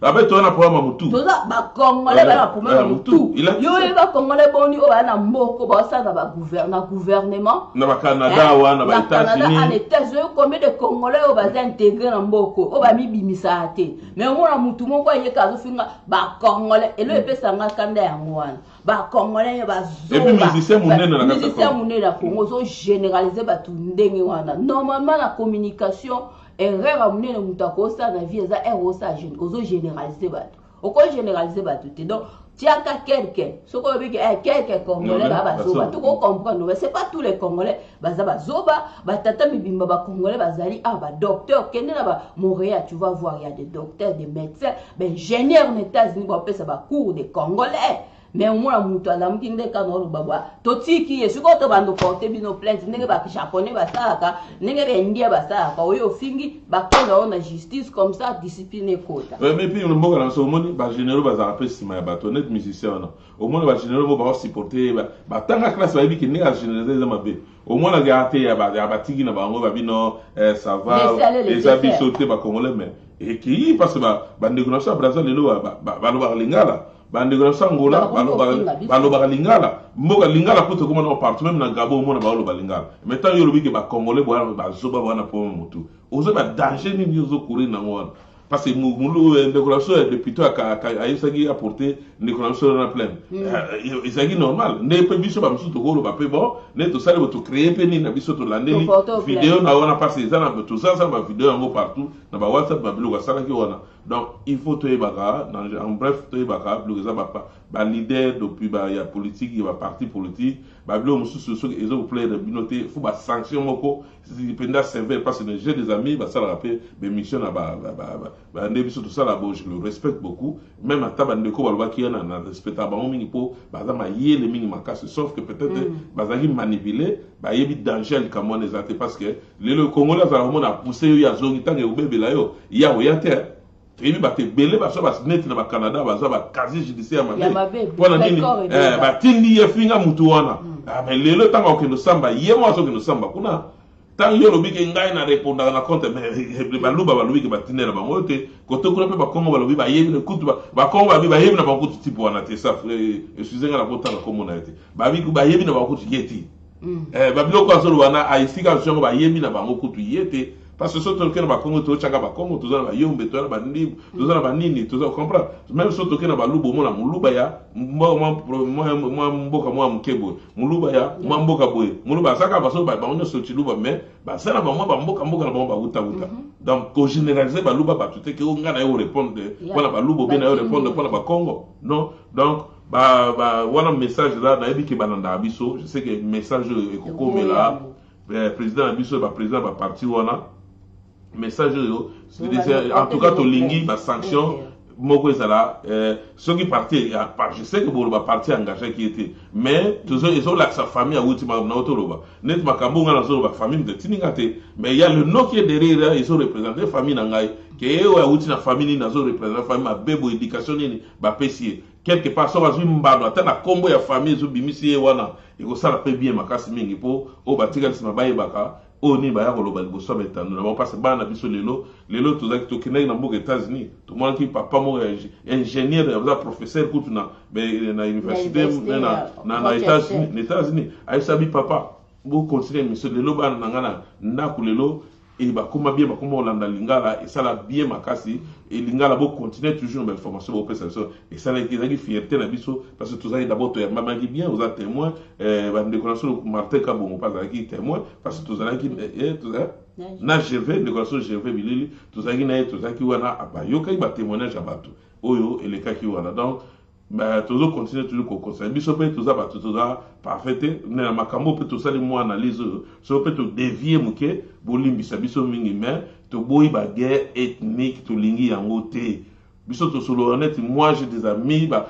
abe toza na problème mutu toza bakongolais bana problème mutu yo bakongolais boni oyo baya na mboko baosala na gouvernement na bacanada wana baétats-unis combien de Congolais au bazin intégré dans Mboko, au bami bimisa te. Mais on a mutu mon quoi y est kazo finga ba Congolais et le épée sanga kanda ya ngwana. Ba Congolais ba zo. Et puis musicien mouné na Congo zo généraliser ba tu ndenge wana. Normalement la communication erreur à mouné na mutako ça na vie ça erreur ça ozo généraliser ba. Au quoi généraliser ba tout. Donc tiaka quelqu'un, ce qu'on veut dire quelqu'un Congolais bazoba, tout qu'on comprend, mais c'est pas tous les Congolais bazoba, tata mibimba ba Congolais bazali ba docteur, kende na ba Montréal, tu vas voir il y a des docteurs, des médecins, ben ingénieurs aux États-Unis ba pesa ba cours des Congolais. Mais au moins mutu alamu kinde kanoro babwa totiki yesu ko to bando porter bino plainte ndenge ba japonais basaka ndenge ba india basaka oyo fingi bakola on justice comme ça discipline kota mais puis le mboka na so moni ba généraux bazara pe sima ya bato net musicien na au moins ba généraux ba supporter ba tanga classe ba biki ndenge généraliser mabe au moins la gâté ya ba tigi na bango ba bino ça va les habits sauter ba congolais mais et qui parce que ba négociation Brazza lelo ba lingala bandeko sangola baloba lingala mboka lingala poto koma na partout même na Gabon mona baloba lingala mais tant yo lobi ke ba congolais ba zoba bana po mutu ozo ba danger ni nyozo courir na ngona parce que mulu décoration député a yesagi apporter décoration na plein ezagi normal ne pe biso ba musu to ko ba pe bon ne to sale to créer pe ni na biso to landeli vidéo na wana parce que ça na to ça ba vidéo ngo partout na ba WhatsApp ba bilo ka sala ki wana donc il faut to ebaka en bref to ebaka bilo za ba leader depuis ba ya politique ya parti politique ba bilo musu so ezo plaît de binoté faut ba sanction moko si penda sévère parce que j'ai des amis ba sala rapper be mission na ba ndebiso tout ça là bon je le respecte beaucoup même à tabande ko balwa ki na respecta ba mingi po baza ma yele mingi makase sauf que peut-être bazali manipuler ba yebi danger comme on ezate parce que le Congolais va vraiment a pousser ya zongi tange ubebe la yo ya oyate et bi baté belé ba so ba net na ba Canada baza ba quasi judiciaire mabe pona nini ba tindi ye finga mutu wana mais lelo tango ke no samba ye mo so ke no samba kuna tant yo lobi ke ngai na répondre na compte mais baluba balobi ke batinela bango te koto kuna pe ba kongo balobi ba yebi na kutu ba kongo ba yebi na ba kutu tipo wana te ça excusez-moi la bota na komo na ete ba yebi na ba kutu yeti ba biloko azolo wana aisika jongo ba yebi na bango kutu yete parce que surtout que na ba kongo to changa ba kongo to za ba yombe to na ba ndi to za na ba nini to za comprendre même surtout que na ba lubo mo na muluba ya moi mboka moi mkebo muluba ya moi mboka boye muluba saka ba so ba onyo so chiluba mais ba sana ba moi ba mboka na ba uta donc ko généraliser ba luba ba tout que nga na yo répondre voilà ba lubo bien na yo répondre pour ba kongo non donc voilà message là na yebi ke bananda biso je sais que message ekoko mela président abiso ba président ba parti wana message yo en tout cas to lingi ba sanction moko ezala soki parti je sais que boloba parti engagé qui était mais toujours ils ont la sa famille à outima na otoloba net makambo ngana zoloba famille de tininga te mais il y a le nom qui est derrière ils ont représenté famille na ngai que eo ya outina famille na zo représenté famille ma bebo éducation nini ba pesier quelque part so bazwi mbano ata na kombo ya famille zo bimisi wana ekosala pe bien makasi mingi po o batika lisima bayebaka oni baya koloba liboso betano na parce que bana biso lelo tozaki tokendaki na mboka États-Unis tomonaki papa moko ingénieur ya professeur kutu na université na États-Unis ayisabi papa bo continuer mission lelo bana nangana ndaku lelo et bakoma bien bakoma olanda lingala et ça la bien makasi et lingala bo continuer toujours belle formation bo pesa so et ça la ki fierté na biso parce que tozali d'abord to ya mamaki bien vous êtes témoin ba décoration Martin Kabongo pas qui témoin parce que tozali ki na GV décoration GV bilili tozali na tozali wana abayoka ba témoignage abato oyo et les cas qui wana donc bah toujours continuer toujours qu'on conseille biso pe tout ça ba tout ça parfait na makambo pe tout ça les mots analyse so pe to dévier muke bolimbisa biso mingi mais to boy ba guerre ethnique to lingi yango te biso to solo honnête moi j'ai des amis ba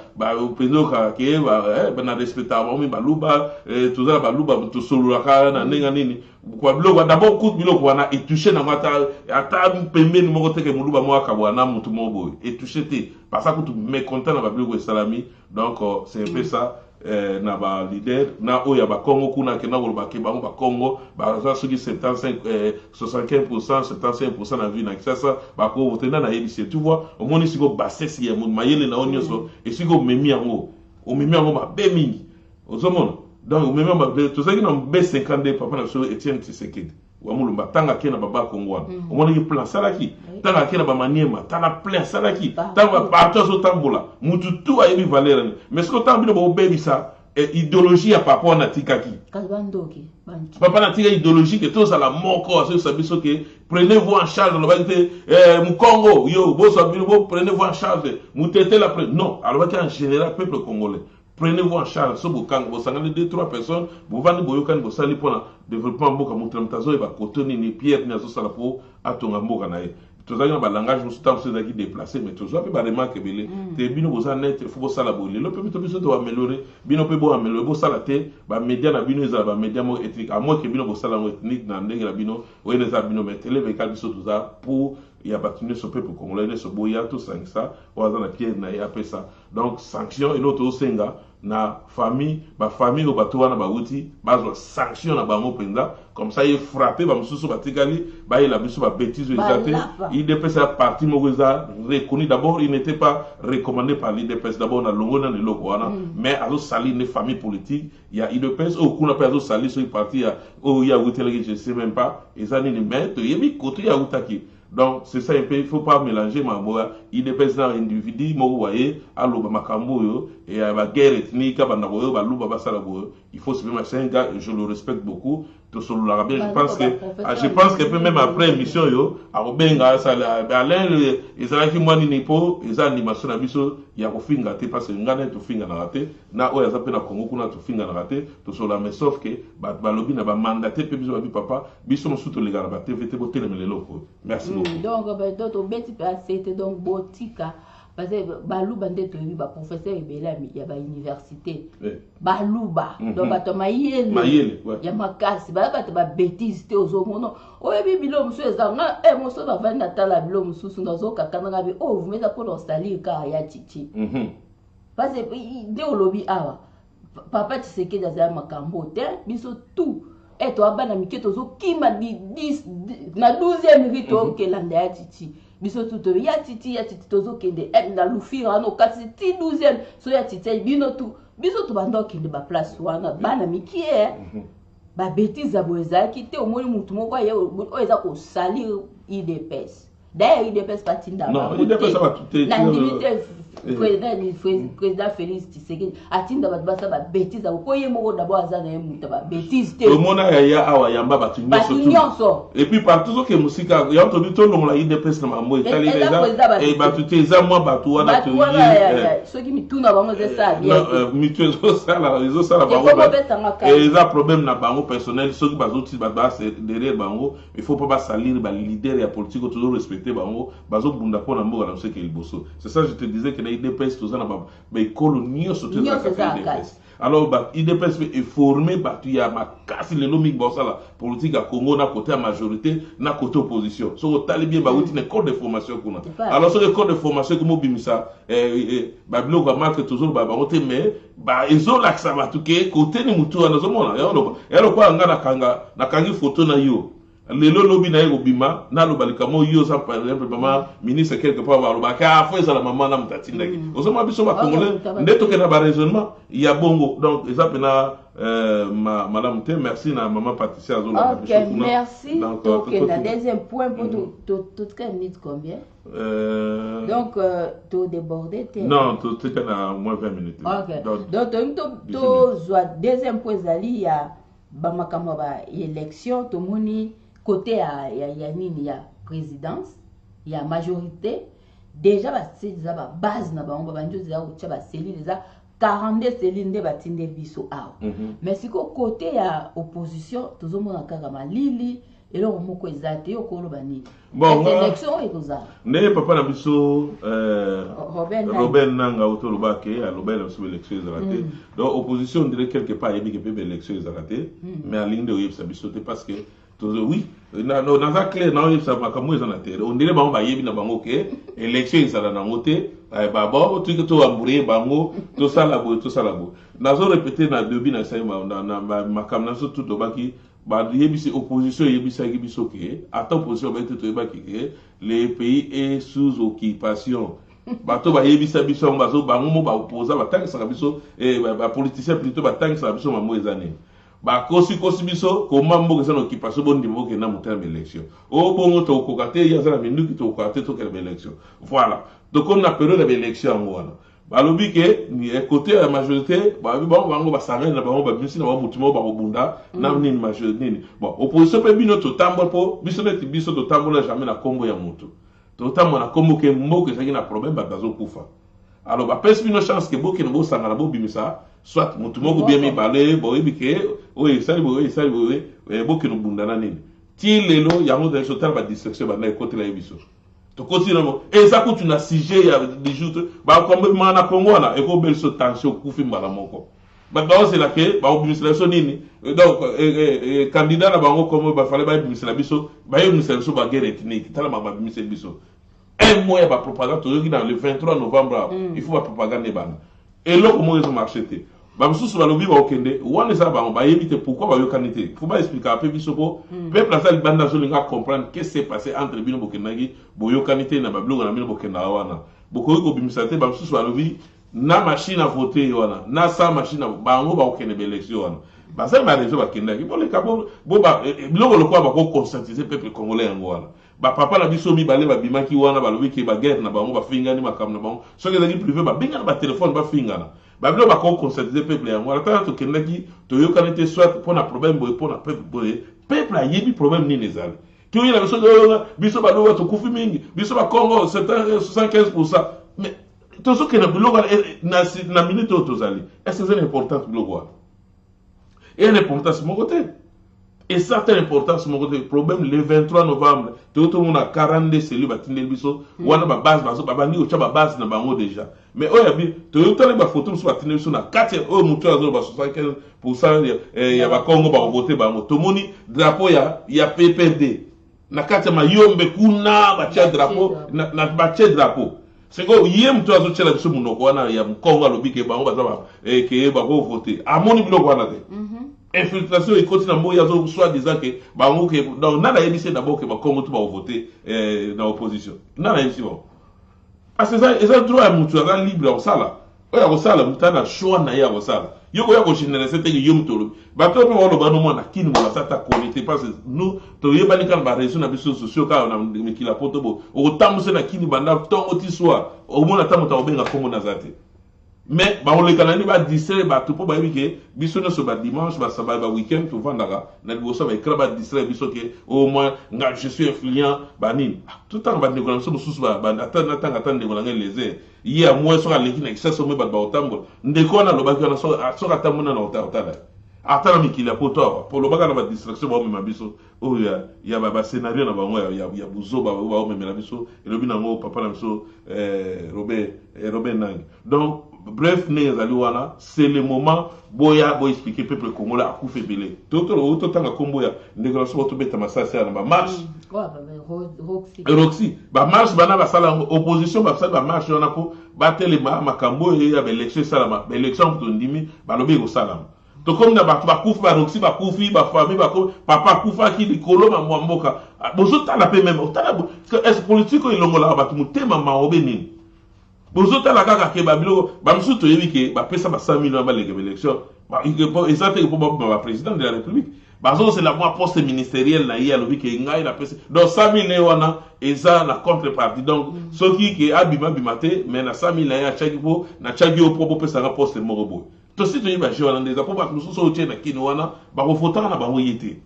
pendo ka ke ba na respectable mi ba luba tout ça ba luba to solo ka na ninga nini kwa biloko d'abord coup biloko wana et toucher na mata ata pembe ni moko teke muluba mo akabwana mutu mobo et toucher te parce que tu mécontent na ba biloko salami donc c'est un peu ça na ba leader na oya ba Congo kuna ke na ba ke ba Congo ba ça soki 75 75% na vie na ça ba ko voter na yebisi tu vois au moins siko basesi ya mun mayele na onyoso et siko memi yango o memi yango ba be mingi ozomona donc même tout ça qui n'a B52 papa na so Etienne Tshisekedi wa mulumba tanga kena baba Kongo on mona ki plan salaki tanga kena ba maniema tanga plan salaki tanga partout so tambola mutu tout ayebi valeur mais ce que tambino bo bebisa idéologie ya papa na tikaki kabandoki papa na tika idéologie que tout ça la moko so sabiso que prenez-vous en charge le bagité mu Congo yo bo sabino bo prenez-vous en charge mu tete la non alors en général peuple congolais prenez-vous en charge so bokang bo sangana 2-3 personnes bo vandi boyokan bo sali pona développement mboka mutamtazo e ba kotoni ni pierre ni azo sala po atonga mboka na ye tozali na ba langage mo stam so zaki déplacer mais tozo pe ba remarque belé te bino bo net faut bo sala bo lelo pe to biso to améliorer bino pe bo améliorer bo sala te ba média na bino za ba média mo ethnique à moins que bino bo sala mo ethnique na ndenge na bino o ene za bino metele be ka biso toza pour il y a battu ce peuple congolais ce boya tout ça ou azana pierre na ya pesa donc sanction et l'autre senga na famille ba famille au bateau wana ba wuti bazwa sanction na bango penza comme ça il frappé ba mususu batikali ba il a biso ba bêtise exacte il dépêche sa partie mogoza reconnu d'abord il n'était pas recommandé par l'IDPS d'abord na longo na loko wana mais azo sali une famille politique il y a IDPS au kuna pa azo sali so parti ya o ya wutele je sais même pas ezani ni mais to yebi koto ya utaki. Donc c'est ça un peu, il ne faut pas mélanger ma boa, il dépend d'un individu, moi vous voyez, allo ba makambo et à la guerre ethnique, ba naboyo, ba luba ba salaboyo. Il faut se mettre c'est un gars, je le respecte beaucoup. Tout sur l'arabie, je pense que peut même après émission yo, à Obenga ça Alain les alaki moi ni po, les animations na biso ya ko finga te parce que ngana to finga na raté, na o ya zape na Congo kuna to finga na raté, to sur la mais sauf que ba lobi na ba mandaté pe biso ba papa, biso mosuto les gars ba TVT boté les loko. Merci beaucoup. Donc d'autres bêti peut accepter donc botika parce que baluba ndeto yi ba professeur ebelami ya ba université baluba donc bato mayele ya makasi ba ba bêtise te ozomono oyebi bilo musu ezanga moso ba vanda tala bilo mususu ndazo kakana bi vous mettez pour installer ka ya chichi parce que de olobi awa papa Tshisekedi azala makambo te biso tout et toi bana miketo zo kima di 10 na 12e minute okelanda ya chichi biso tout ya titi tozo kende na lufira no kasi ti 12e so ya titi bino tout biso to bando kende ba place wana bana mikie ba bêtise aboezaki te omoni mutu moko ye o eza ko salir IDPS d'ailleurs IDPS patinda non IDPS ça va tout na limite président Félix Tshisekedi atinda bato basala babétise ako ye moko d'abord aza na ye muta babétise te omona yaya awa yamba bato nyonso et puis partout soki mosika ya tobi tolongola idps na mambo etali bato te eza mwa bato wana soki mituna bango ezosala bien mitu ezosala bango eza problème na bango personnel soki bazoti bato derrière bango il faut pas basalir baleader ya politique o toujours respecter bango bazobunda mpona mboka na biso eke liboso. C'est ça je te disais que na idps toza na baekolo nyonso te ezalaka idps. Alors idps est formé bato ya makasi lelo mingi baosala politique ya Congo na côté ya majorité na côté opposition so otali bien bauti na école de formation kuna. Alors so école de formation ko mobimisa babiloko bamarke toujours bango te mais ezolakisa bato ke côté ni mutu wana ozomona yalo kwa nga nakangi photo na yo lelo lobi na yego bima na lobalika mo yo ça par exemple maman ministre quelque part ba lobaka faut ça la maman na mutatinda ki ozoma biso ba congolais ndeto ke na ba raisonnement ya bongo donc exemple na madame te merci na maman Patricia Azola. OK, merci. Donc le deuxième point pour tout minutes combien donc to déborder non tout na moins 20 minutes. OK. Donc to deuxième point zali ya ba makambo ba élection to moni côté ya nini ya présidence ya majorité déjà ba base na bango banjo za ucha ba cellule za 42 cellules nde batinde biso awa mais siko côté ya opposition tozomona kaka malili eloko moko ezate yo koloba nini bon élection ekozala ne papa na biso Robert Nanga otolobake alobela biso élection ezalate donc opposition on dirait quelque part yebi ke pe élection ezalate mais alinde oyebisa biso te parce que oui naza clair na oyebisa makambo eza na terre on dirait bango bayebi na bango ke élection ezala nango te babo tuki to ambure bango tosala boye nazo répéter na début na sai na makambo na so tout obaki ba yebisi opposition yebisaki biso ke ata opposition ba ete toyebaki ke le pays est sous occupation bato ba yebisa biso bazo bango mo ba opposa batangisa biso ba politicien plutôt batangisa biso mamo ezane ba kosi biso koma mboka sana occupation bondi mboka na mutambe élection o bongo to kokate ya za minduki to kokate to kele élection voilà donc comme na période de élection ngwana balobi ke ni côté la majorité bango basangana na bango bamisi na bango mutumo ba kobunda na nini majorité nini bon opposition pe bino to tambola po biso neti biso to tambola jamais na kombo ya mutu to tambola na kombo ke mboka ezaki na problème bazo kufa alors ba pesi bino chance ke boke no bosangana bo bimisa soit mutumo ko bien mi balé bo ebike oye sali boke no bunda na nini ti lelo yango de sotar ba distraction ba na côté la biso to continue et ça coûte une sujet ya des jours ba comme mana Congo na e ko bel so tension kufi mbala moko ba c'est la que ba administration nini donc candidat na bango comme ba fallait ba administration biso ba administration ba guerre ethnique tala ba administration biso un mois ba propagande to dans le 23 novembre il faut ba propagande ban et là comment ils ont marché té ba mususu ba lobi ba okende wana ça ba éviter pourquoi ba yo kanité faut pas expliquer un peu biso po peuple la salle banda zo linga comprendre qu'est-ce qui s'est passé entre bino bokenagi boyo kanité na ba bloga na bino bokenda wana boko ko bimisate ba mususu ba lobi na machine à voter wana na sa machine ba ngo ba okende be élection wana ba ça ba réseau ba kendaki bo le kabo bo ba bloga lo kwa ba ko conscientiser peuple congolais ngo wana ba papa na biso mi balé ba bimaki wana ba lobi ke ba guerre na bango ba fingani makam na bango so ke zaki privé ba binga ba téléphone ba fingana babilo ba ko conscientiser peuple yango ata to kendaki to yokanite soit pour na problème boy pour na peuple a yebi problème ni nezali to yela biso ba do to kufi mingi biso ba Congo 75% mais to so ke na biloko na minute to zali est-ce que c'est important biloko et l'importance mon côté et ça c'est l'importance mon côté problème le 23 novembre tout le monde a 42 cellules batindel biso wana ba base baso ba bani ocha ba base na bango déjà mais oya bi to yotale ba photo so batindel biso na 4 o mutu azo ba 75% ya ba Congo ba voter bango to moni drapeau ya PPRD na 4 ma yombe kuna ba tia drapeau na ba tia drapeau c'est que yé mutu azo tia biso munoko wana ya Congo alobike bango ba ke ba ko voter amoni biloko wana te infiltration et continue à mourir soit disant que bango que donc nana yebise d'abord que ba Congo tout va voter dans opposition nana yebise bon parce que ça droit à mutu à libre en ça là oya kosala mutana choix na ya kosala yoko ya ko généraliser te yo mutolo bato pe wolo bano mona kini mo sata connecter parce que nous to yebani kan ba réseaux na biso sociaux ka na mikila poto bo o tamuse na kini banda tongo ti soir o mona tamuta obenga komo na zate mais ba olekana ni ba distraire ba to po ba yebike biso no so ba dimanche ba sababa ba weekend to vandaka na biso ba ikra ba distraire biso ke au moins nga je suis influent ba nini tout temps ba ndeko na so mususu ba atanda ndeko na ngeleze ya moi so aleki na kisa so me ba otambo ndeko na lobaki na so atamona na otala atala mikili poto awa po lobaka na ba distraction ba mema biso o ya ba scénario na bango ya buzo ba mema biso elobi na ngo papa na biso Robert Nang donc bref c'est le moment boya expliquer peuple congolais à coup fébile tout tanga komboya ndeko so to beta masasa na ba marche Roxy ba marche bana ba sala opposition ba sala ba marche na ko batele makambo ya ba élection salama ba élection to ndimi ba lobi ko salama to comme na ba kufa ba Roxy ba kufi ba famille ba ko papa kufa ki likolo ma mboka bozo tala pe même tala est politique ilongola ba tumutema maobe nini bozo tala kaka ke babilo ba msuto yebi ke ba pesa ba 100 millions ba lege élection ba exacte pour ba président de la république bazo c'est la moi poste ministériel na ya lobi ke ngai la pesa donc 100 millions wana eza la contrepartie donc soki ke abima bimate mais na 100 millions ya chaki po na chaki o propre pesa ga poste morobo to si to yiba jona ndeza po ba msuso o na kino wana ba ko fotana na ba yete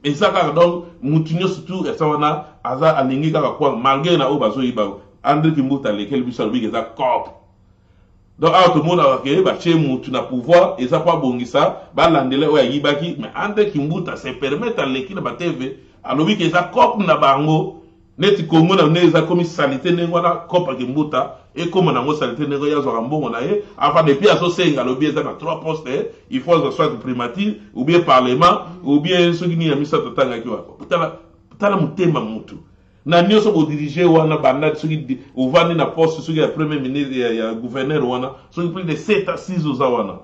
et ça donc mutunyo surtout esa wana aza alingi kaka kwa malgré na o bazo yiba André Kimbuta lequel biso lobi ke za cop donc tout le monde a ke ba che mutu na pouvoir et ça pas bongisa ba landele o ya yibaki mais André Kimbuta se permettre à l'équipe ba TV alobi ke za cop na bango neti Congo na neza comme salité nengo na cop Kimbuta et comme na ngo salité nengo ya zo mbongo na ye enfin depuis aso senga lobi za na 3 postes il faut soit primature ou bien parlement ou bien ce qui ni ya misa totanga kiwa tala mutema mutu na nyoso bo diriger wana banda soki ovani na poste soki ya premier ministre ya gouverneur wana soki plus de 7 à 6 aux wana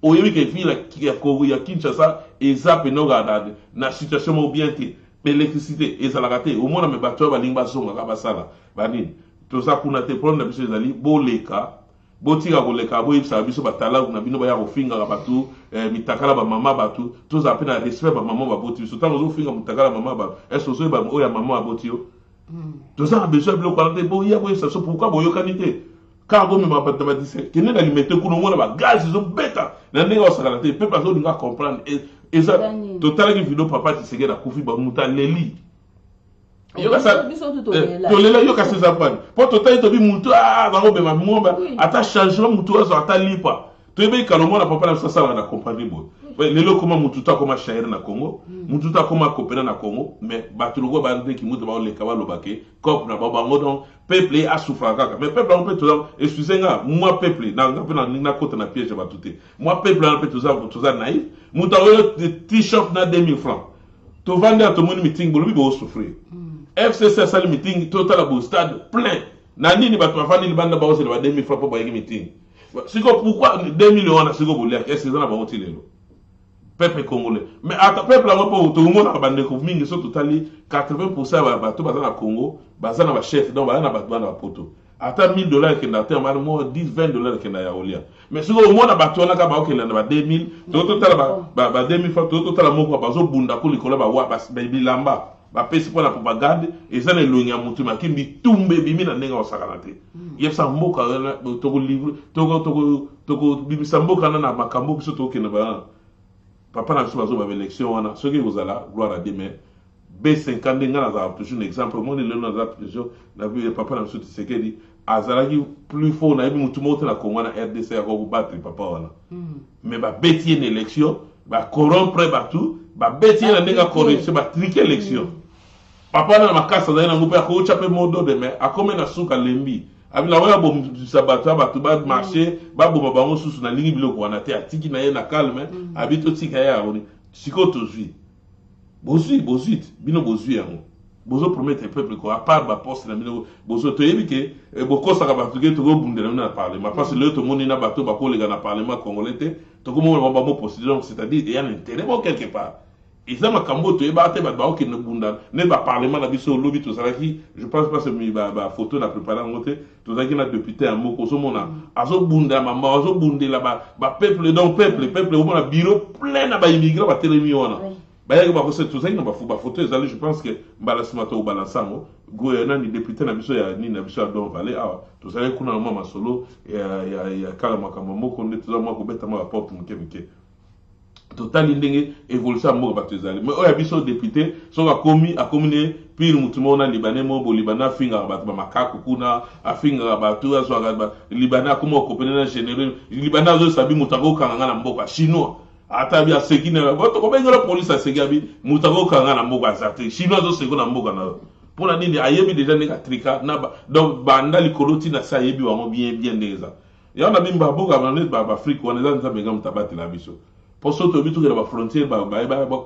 oyebi ke fila ya Congo ya Kinshasa ezape no gadade na situation mo bien te l'électricité ezalaka te au moins na me bato ba lingba zonga ka basala banini to sa kuna te problème biso ezali boleka botika koleka boyebisa biso batala na bino baya kofinga ka batu mitakala ba mama batu to za pena respect ba mama ba boti so tango zo finga mitakala mama ba est-ce que ba oya mama ba boti yo to za besoin de lokalite bo ya boyebisa so pourquoi boyokani te car bo me ma ba dise kene na limite kuno mona ba gaz zo beta na ndenge osakala te peuple azo linga comprendre et ça total ki video papa ti segera kufi ba muta leli yo kasa to lela yo kasa za pan po total to bi mutu ba go be ma momba ata changement mutu azo ata lipa to ebe kalomo na papa na sasa na comprendre bo lelo koma mutu ta koma shaire na Congo mutu ta koma kopena na Congo mais batulogo ba ndeki mutu ba le kaba lobake cop na baba ngodon peuple a souffra kaka mais peuple on peut toujours excusez-moi moi peuple na na kota na piège ba touté moi peuple on peut toujours naïf mutu a t-shirt na 2000 francs to vendre à tout monde meeting bolobi bo souffrir FCC sali meeting total au stade plein na nini ba to fandi banda ba ose ba 2000 francs pour ba meeting siko pourquoi 2 millions on a siko bolia est-ce que ça na ba otilelo peuple congolais mais ata peuple la po to mona ba ndeko mingi so totali 80% ba bato baza na Congo baza na ba chef donc baza na bato na poto ata $1000 ke na terme mo 10-20 ke na ya olia mais siko mona bato na ka ba okela na ba 2000 to total ba 2000 francs to total moko ba zo bunda ko likola ba wa ba bilamba ba pesi pour la propagande et ça ne lonya mutu makimbi tumbe bimi na nenga osakana te yefsa mboka to livre to bimisa mboka na makambo biso to ke na ba papa na biso bazo ba élection wana soki kozala gloire à Dieu mais B50 ngana za toujours un exemple mon le na za toujours na vu papa na biso Tshisekedi azalaki plus fort na yebi mutu moto na Congo na RDC ya ko battre papa wana mais ba beti une élection ba corrompre ba tout ba beti na ndenge corruption ba triquer élection papa na makasa za na ngupe ya ko chape modo de mais akome na suka lembi abina waya bom sabata ba to ba marché ba boma bango susu na lingi biloko wana te atiki na ye na calme habito tika ya oni siko tozui bozui bino bozui yango bozo promettre peuple ko à part ba poste na bino bozo to yebike bokosa ka batuke to go bundela na parlement parce que le to moni na bato ba ko lega na parlement congolais te to ko mo ba mo procédure c'est-à-dire il y a un intérêt quelque part eza makambo to eba te ba ke ne bunda ne ba parlement na biso lobby to salaki je pense pas que ba photo na préparer ngote to zaki na député en moko so mona azo bunda mama azo bundela ba peuple donc peuple au mona bureau plein na ba immigrants ba telemi wana ba yaki ba ko se to zaki na ba photo ezali je pense que balassima to balansango goyana ni député na biso ya ni na biso don vallée awa to zaki kuna mama solo ya kala makambo moko ne to za moko beta ma porte mke total ndenge évolution mo ba tezali mais oya biso député so ka komi a communé puis mutumo na libanais mo bo libana finga ba makako kuna afinga ba to aso ba libana kuma ko pena généraux libana zo sabi mutako kanga na mboka chinois ata bi asekina ba to ko benga la police asegabi mutako kanga na mboka zate chinois zo seko na mboka na pona nini ayebi déjà ne ka trika na ba donc banda likoloti na sa yebi wa bien déjà ya na bimba boka ba Afrique wana za nzambe mutabati la biso pour ça to bitu la frontière ba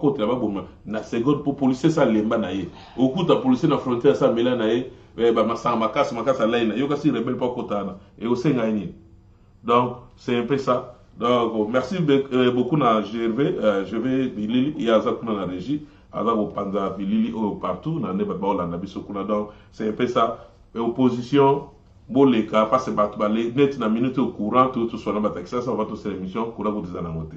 côté là ba na seconde pour policier ça lemba na ye okuta policier na frontière ça mela na ye ba masanga makasa laina yo kasi rebelle pas kotana et au senga ni donc c'est un peu ça donc merci beaucoup na je vais bilili ya za kuna na régie aza ko panza bilili partout na ne ba na biso kuna donc c'est un peu ça opposition boleka face batu balé net na minute au courant tout soit na bataxa ça va tout cette émission kula ko dizana moté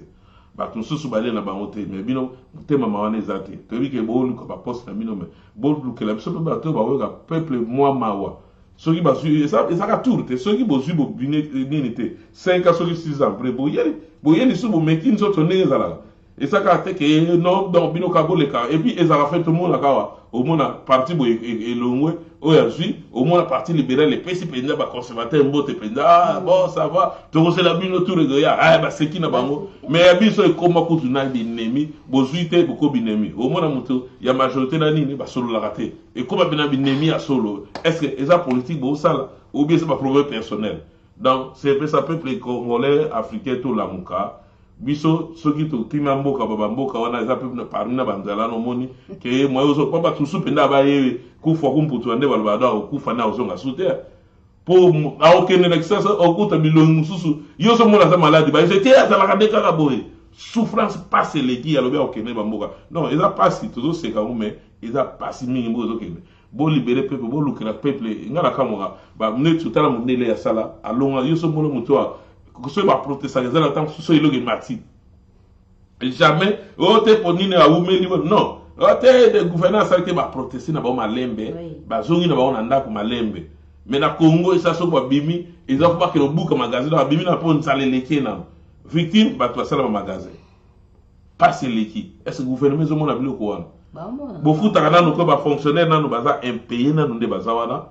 bato susu bale na bango te mais bino te mama wana ezate to bi ke bo luka ba poste na bino mais bo luka la biso ba to ba weka peuple moi mawa soki ba su ça ka tour te soki bo su bo bine ni te 5 ans soki 6 ans après bo yeli su bo mekin zo to ne ezala et ça ka te ke non donc bino ka bo le ka et puis ezala fait tout le monde la kawa au monde parti bo elongwe oya zui au moins la partie libérale les PC penda ba conservateur mbote penda bon ça va to c'est la bino tour de ya ba seki na bango mais biso e koma kutu na binemi bozuite boko binemi au moins na muto ya majorité na nini ba solo la raté et koma bina binemi a solo est-ce que eza politique bo sala ou bien c'est pas problème personnel donc c'est ça peuple congolais africain tout la muka biso soki to tima mboka baba mboka wana eza peuple parmi na banzala no moni ke moyo zo papa tusu penda ba yewe kufa kumputu ande balba da kufa na ozonga sute po aokene na kisasa okuta bilongo susu yo so mona za maladi ba ete azala kadeka ka boye souffrance passe leki ya lobe okene ba mboka non eza passe tozo seka mais eza passe mingi mbozo kene bo libérer peuple bo lukira peuple ngala kamoga ba mne tutala mundele ya sala alonga yo so mona mutoa que ce soit protestant les gens attendent ce le mati jamais ote ponine a umeli non ote de gouvernance avec ba protester na ba malembe ba zongi na ba na ndako malembe mais na Congo ça so ba bimi ils ont pas que le bouc magasin na bimi na pon saleleke na victime ba to sala magasin pas leki est-ce que gouvernement zo mona biloko wana bo futa kana no ko ba fonctionnaire na no baza impayé na no nde baza wana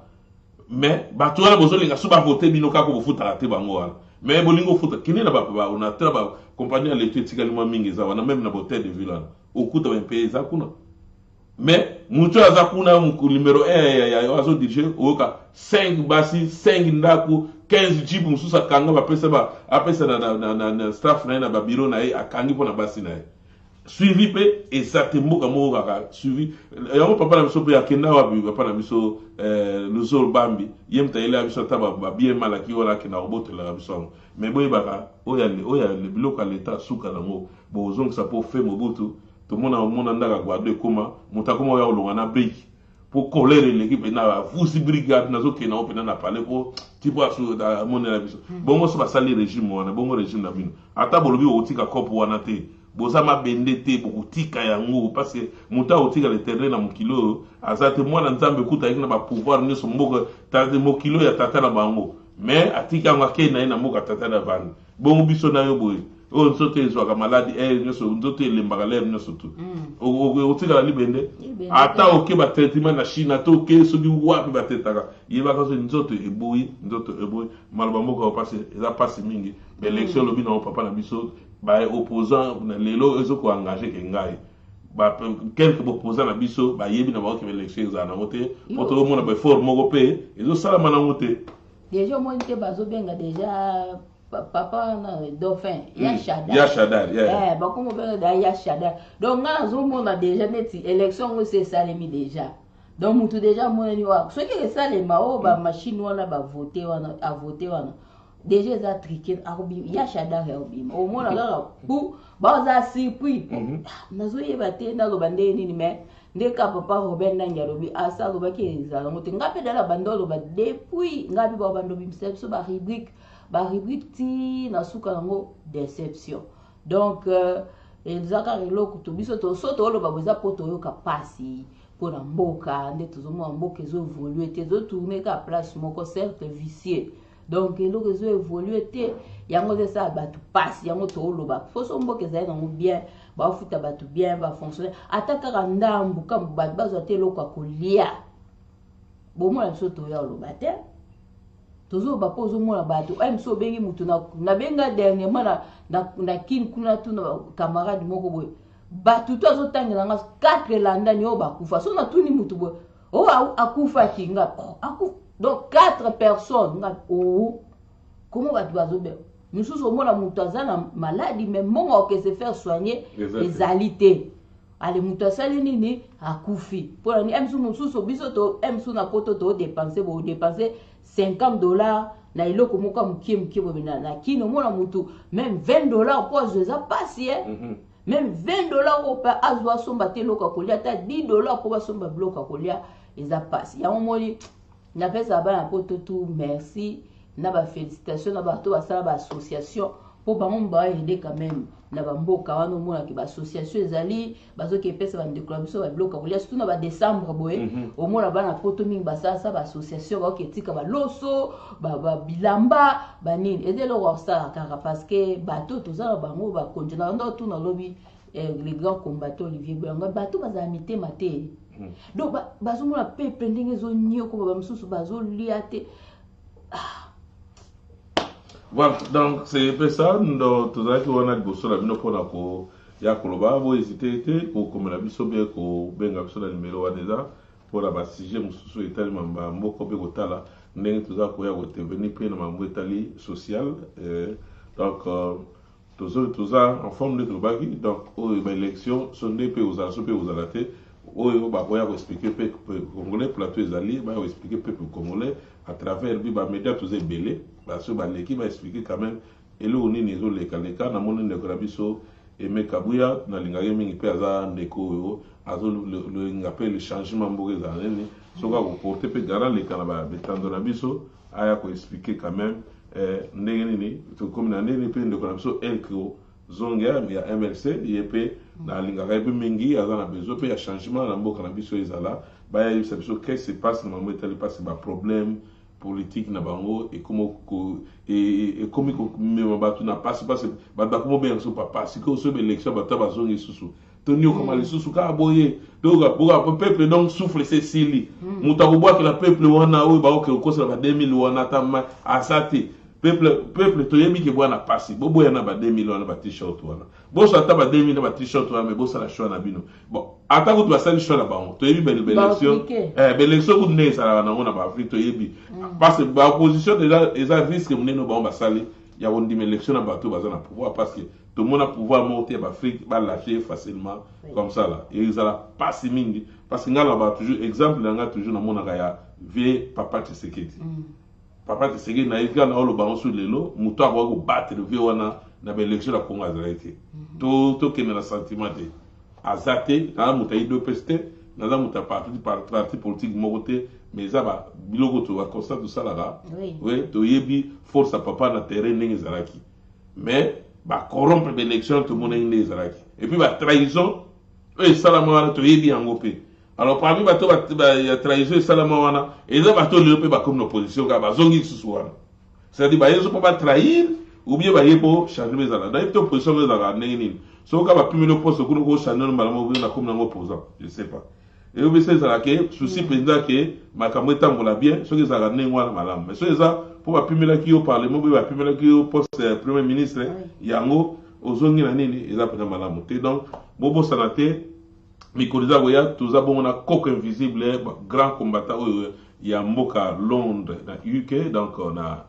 mais ba to wana bozo linga so ba voter bino ka ko bo futa te bango wana mais bolingo futa kini na ba on a traba compagnie à l'étude tikalima mingi za wana même na botel de ville okuta ba pays za kuna mais mutu aza kuna mu numéro 1 ya azo dirige oka 5 basi 5 ndaku 15 jibu mususa kanga ba pesa na staff na ba bureau na akangi pona basi na suivi pe exactement comme ka suivi yango papa na biso pe akenda wa bi papa na biso luzol bambi yemta ile biso taba ba bien malaki wala kina robote la biso mais boy baka oya le bloc à l'état suka lango bo zonga sa po fe mobutu to mona ndaka gwado koma mutakoma ya olonga na break pour colère l'équipe na fusi brigade na zo kena opena na parler pour tipo asu da mona la biso bongo so ba sali régime wana bongo régime na bino ata bolobi otika kopo wana te bozama bende te bokutika yango parce que muta otika le terrain na mokilo azate mwana nzambe kuta ikina ba pouvoir nyoso mboka tande mokilo ya tata na bango mais atika ngake na ina mboka tata na bana bongo biso na yo boye o nzoto ezwa ka maladi nyoso nzoto elembaka lere nyoso tu otika la libende ata oke ba traitement na Chine to ke soki wapi ba tetaka yeba ka so nzoto eboyi malba mboka passe eza passe mingi élection lobi na papa na biso ba opposant na lelo ezoko engagé ke ngai ba quelques opposants na biso ba yebi na ba ke élection za na moté poto mona ba fort moko pe ezo sala mana moté déjà moi nte bazo benga déjà papa na dauphin ya shada ba comme benga da ya shada donc nga zo mona déjà neti élection c'est salemi déjà donc mutu déjà mona ni wa so ke salema o ba machine wana ba voter wana a voter wana déjà eza triqué akobima ya shadar ya obima omona kaka pu baza surpris nazoyeba te naloba nde nini mais nde ka papa Robert Ndangi alobi asa alobaki ezala ngo te nga mpe dala bando aloba depuis nga mpe babando bimisa biso barubrique ti na suka yango déception donc eza kaka eloko to biso so tooloba bo eza mpo toyoka pasi mpona mboka nde tozomona mboka ezoévolue te ezotourne ka place moko cercle vicieux donc eloko ezoévolue te yango eza esala bato pasi yango tooloba foso mboka ezali nango bien bafuta bato bien bafonctionnaire ata kaka ndambu kambo bato bazwa te eloko ya kolia bomona biso toya oloba te tozoba mpo ozomona bato biso obengi motu nabenga dernièrement na kini kuna tuna camarade moko boye bato to azotangela nga 4 landani oyo bakufa so natuni motu boye oyo akufaki nga donc 4 personnes nga comment bato bazobe mosusu omona moto aza na maladi mais mbongo okese faire soigner ezali te ale moto asali nini akufi mpona ni msu mosusu biso to msu na poto todepense bodepense $50 na eloko moko ya mokie boye na kini omona motu même $20 mpo azwa eza pasi même $20 oyo mpe azwa asomba te eloko ya kolia ata $10 mpo basomba biloko ya kolia eza pasi yango moni napesa bana poto tu merci na ba félicitation na bato basala ba association po bango mba aider quand même na bamboka wana omona ke ba association ezali bazoki epesa bandekolo biso ba biloko kolia surtout na ba décembre boye omona bana poto mingi basala ba association baoki etika baloso ba bilamba banini eze eloko osala kaka parce que bato tozala bango bakonje na ndo tu na lobi les grands combattants Olivier Blanc bato bazala mitema te donc bazomona peuple ndenge ezoniokoba bamosusu bazolia te Voilà, donc c'est un peu ça. Donc, tout ça, on a dit que la bino pona ko ya koloba bo hésiter te ko comme la biso bien ko benga biso na numéro wa déjà pour la sujet mususu etali mamba mboko be ko tala ndenge tout ça ko ya ko intervenir pe na mambo etali social donc tout ça en forme de tobaki donc aux élections sonde pe aux aso pe aux alaté oyo ba ko ya ko expliquer pe congolais plateau ezali ba expliquer peuple congolais à travers bi ba médias tous belé parce que l'équipe va expliquer quand même et le oni nizo le kaleka na moni ndeko na biso Aimé Kabuya na lingage mingi pe aza ndeko yo azo le ngape le changement mboke za nene soka ko porter pe garant le kana ba betando na biso aya ko expliquer quand même ndenge nini to comme na nene pe ndeko na biso elko zonga ya MLC yepe na lingage pe mingi aza na besoin pe ya changement na mboka na biso ezala ba ya biso qu'est-ce qui se passe na mambo etali passe ba problème politique na bango et comment et comme me batu na passe batu como bien so papa si que so élection batu bazongi susu toni comme les susu ka boye donc boka peuple donc souffle c'est sili mutako boa que la peuple wana o ba o ko la 2000 wana tama asati peuple to yemi ke bwana passe bobo yana ba 2000 wana ba t-shirt wana bo so ata ba 2000 na ba t-shirt wana mais bo ça la choix na bino bon ata ko ba sali choix na bango to yemi belle élection élection ko ne sala na ngona ba Afrique to yebi parce que ba opposition déjà eza risque muneno ba sali ya wondi élection na bato baza na pouvoir parce que tout le monde a pouvoir monter ba Afrique ba lâcher facilement comme ça là et ils ala passe mingi parce que ngala ba toujours exemple nga toujours na mona ya vie papa Tshisekedi papa Tshisekedi na ika na oloba on sur lelo muto a ko battre vie wana na ba élection la Congo azalaki to kena na sentiment te azate na muta ido peste na za muta parti politique mokote mais ça va biloko to va constat tout ça là oui to yebi force à papa na terrain ndenge zalaki mais ba corrompre l'élection tout monde ndenge zalaki et puis ba trahison et salama wana to yebi yango pe alors parmi bato ba trahison et salama wana et ça bato le pe ba comme l'opposition ka ba zongi susu wana c'est-à-dire ba yeso pas trahir ou bien ba yebo changer les ala d'ailleurs opposition les ala ndenge nini so ka ba premier poste ko ko changer malamo na comme na opposant je sais pas et vous savez ça que souci président que makambo etambola bien so que ça ga ndenge wana malamu mais so ça pour ba pimela ki au parlement ba pimela ki au poste premier ministre yango ozongi na nini eza pena malamu te donc bobo sanate mikoliza goya tuza bomona coq invisible grand combattant ya mboka Londres na UK donc na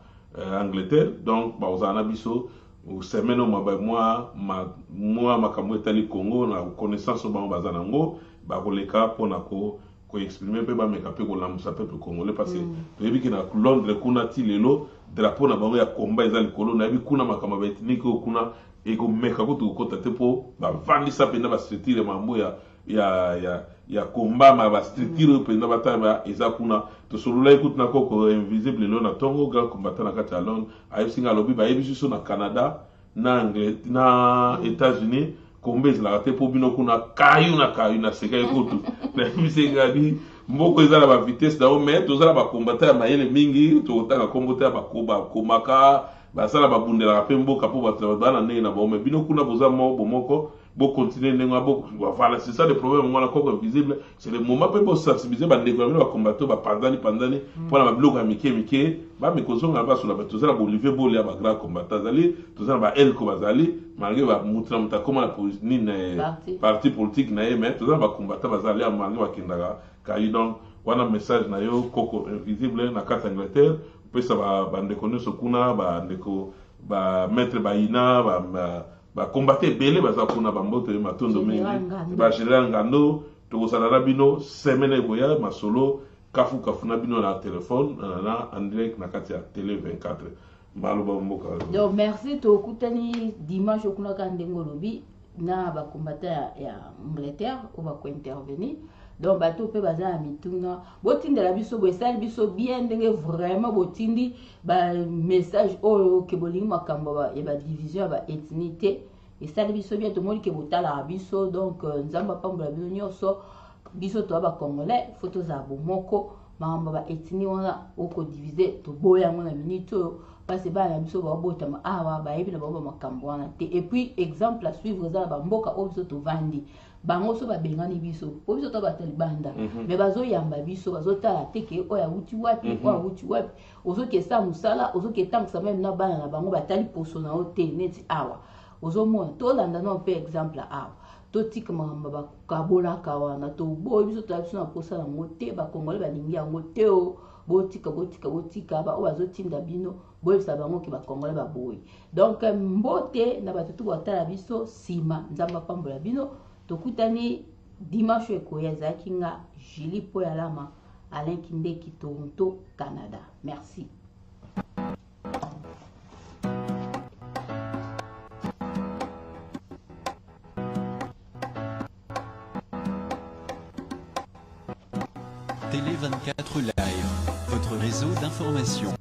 Angleterre donc ba ozana biso au semaine moi makambo etali Congo na connaissance ba bazana ngo ba koleka pona ko koexprime mpe bameka mpe kolamusa peuple congolais parce que toyebi ke na Londres kuna ti lelo drapeau na bango ya komba eza likolo nayebi kuna makambo ya baethnike oyo kuna ekomeka kutu kokota te mpo bavandisa mpenza bastructure mambo ya komba ma bastructure oyo mpenza batala eza kuna tosololaki kutu na koko invisible lelo na ntongo grand combattant na kati ya Londres ayebisinga alobi bayebisi so na Canada na États-Unis komba ezalaka te mpo bino kuna kayu na seka ekutu nayebisengadi mboko eza na bavitese nao me toza na bakombata ya mayele mingi tokotanga kombo te ya bakomaka basala babundelaka mpe mboka mpo bato baa na ndenge na bao me bino kuna boza bomoko bocontinue ndenge voilà c'est ça le problème mwana koko invisible c'est le moment mpe bosensibilize bandeko na bino bakombata pandani mpona babiloko ya mike bamekozonga na basola bato toza na baolivier bole ya bagrand combattant azali toza na baelko bazali malgré bamutu na mutu akoma na nini parti politique na ye me toza na bakombata bazali ya malgré bakendaka kayi donc wana message na yo koko invisible na kati ya Angleterre pesa bandeko nyonso kuna bandeko bamaître bayina bakombate ebele baza kuna bambote matondo mingi bagénéral ngando tokosala na bino semaine ekoya masolo kafu na bino na telefone na en direct na kati ya télé 24 maloba mboka. Donc merci tokutani dimanche kuna ka ndenge olobi na bakombate ya Angleterre o bako intervenir donc bato pe baza na mituna botindela biso boesali biso bien ndenge vraiment botindi ba message oyo ke bolingi makambo ya ba division ya ba ethnie esali biso bien tomoni ke botala biso donc nzamba pambola bino nyonso biso to ba congolais photo za bomoko makambo ba ethnie wana oko diviser to boya mwana minute parce que ba na biso ba botama awa ba yebi na ba makambo wana te et puis exemple à suivre za ba mboka o biso to vandi bango so babengani biso po biso to batali banda mais bazo yamba biso bazo tala teke oya wuti wapi ozo ke sa musala ozo ke tangsa même na bana na bango batali poso na ote neti awa ozo mona to landa no pe exemple awa to tika mamba bakabola kawana to bo biso to biso na posa na mote ba kongole balingi yango te o botika ba o bazo tinda bino boyebisa bango ke ba kongole ba boyi donc mbote na batutu batala biso sima nzamba pambola bino tokutani dimanche ekoya ezalaki nga Julie Poyalama Alain Kindeki Toronto Canada. Merci. Télé 24 Live, votre réseau d'information.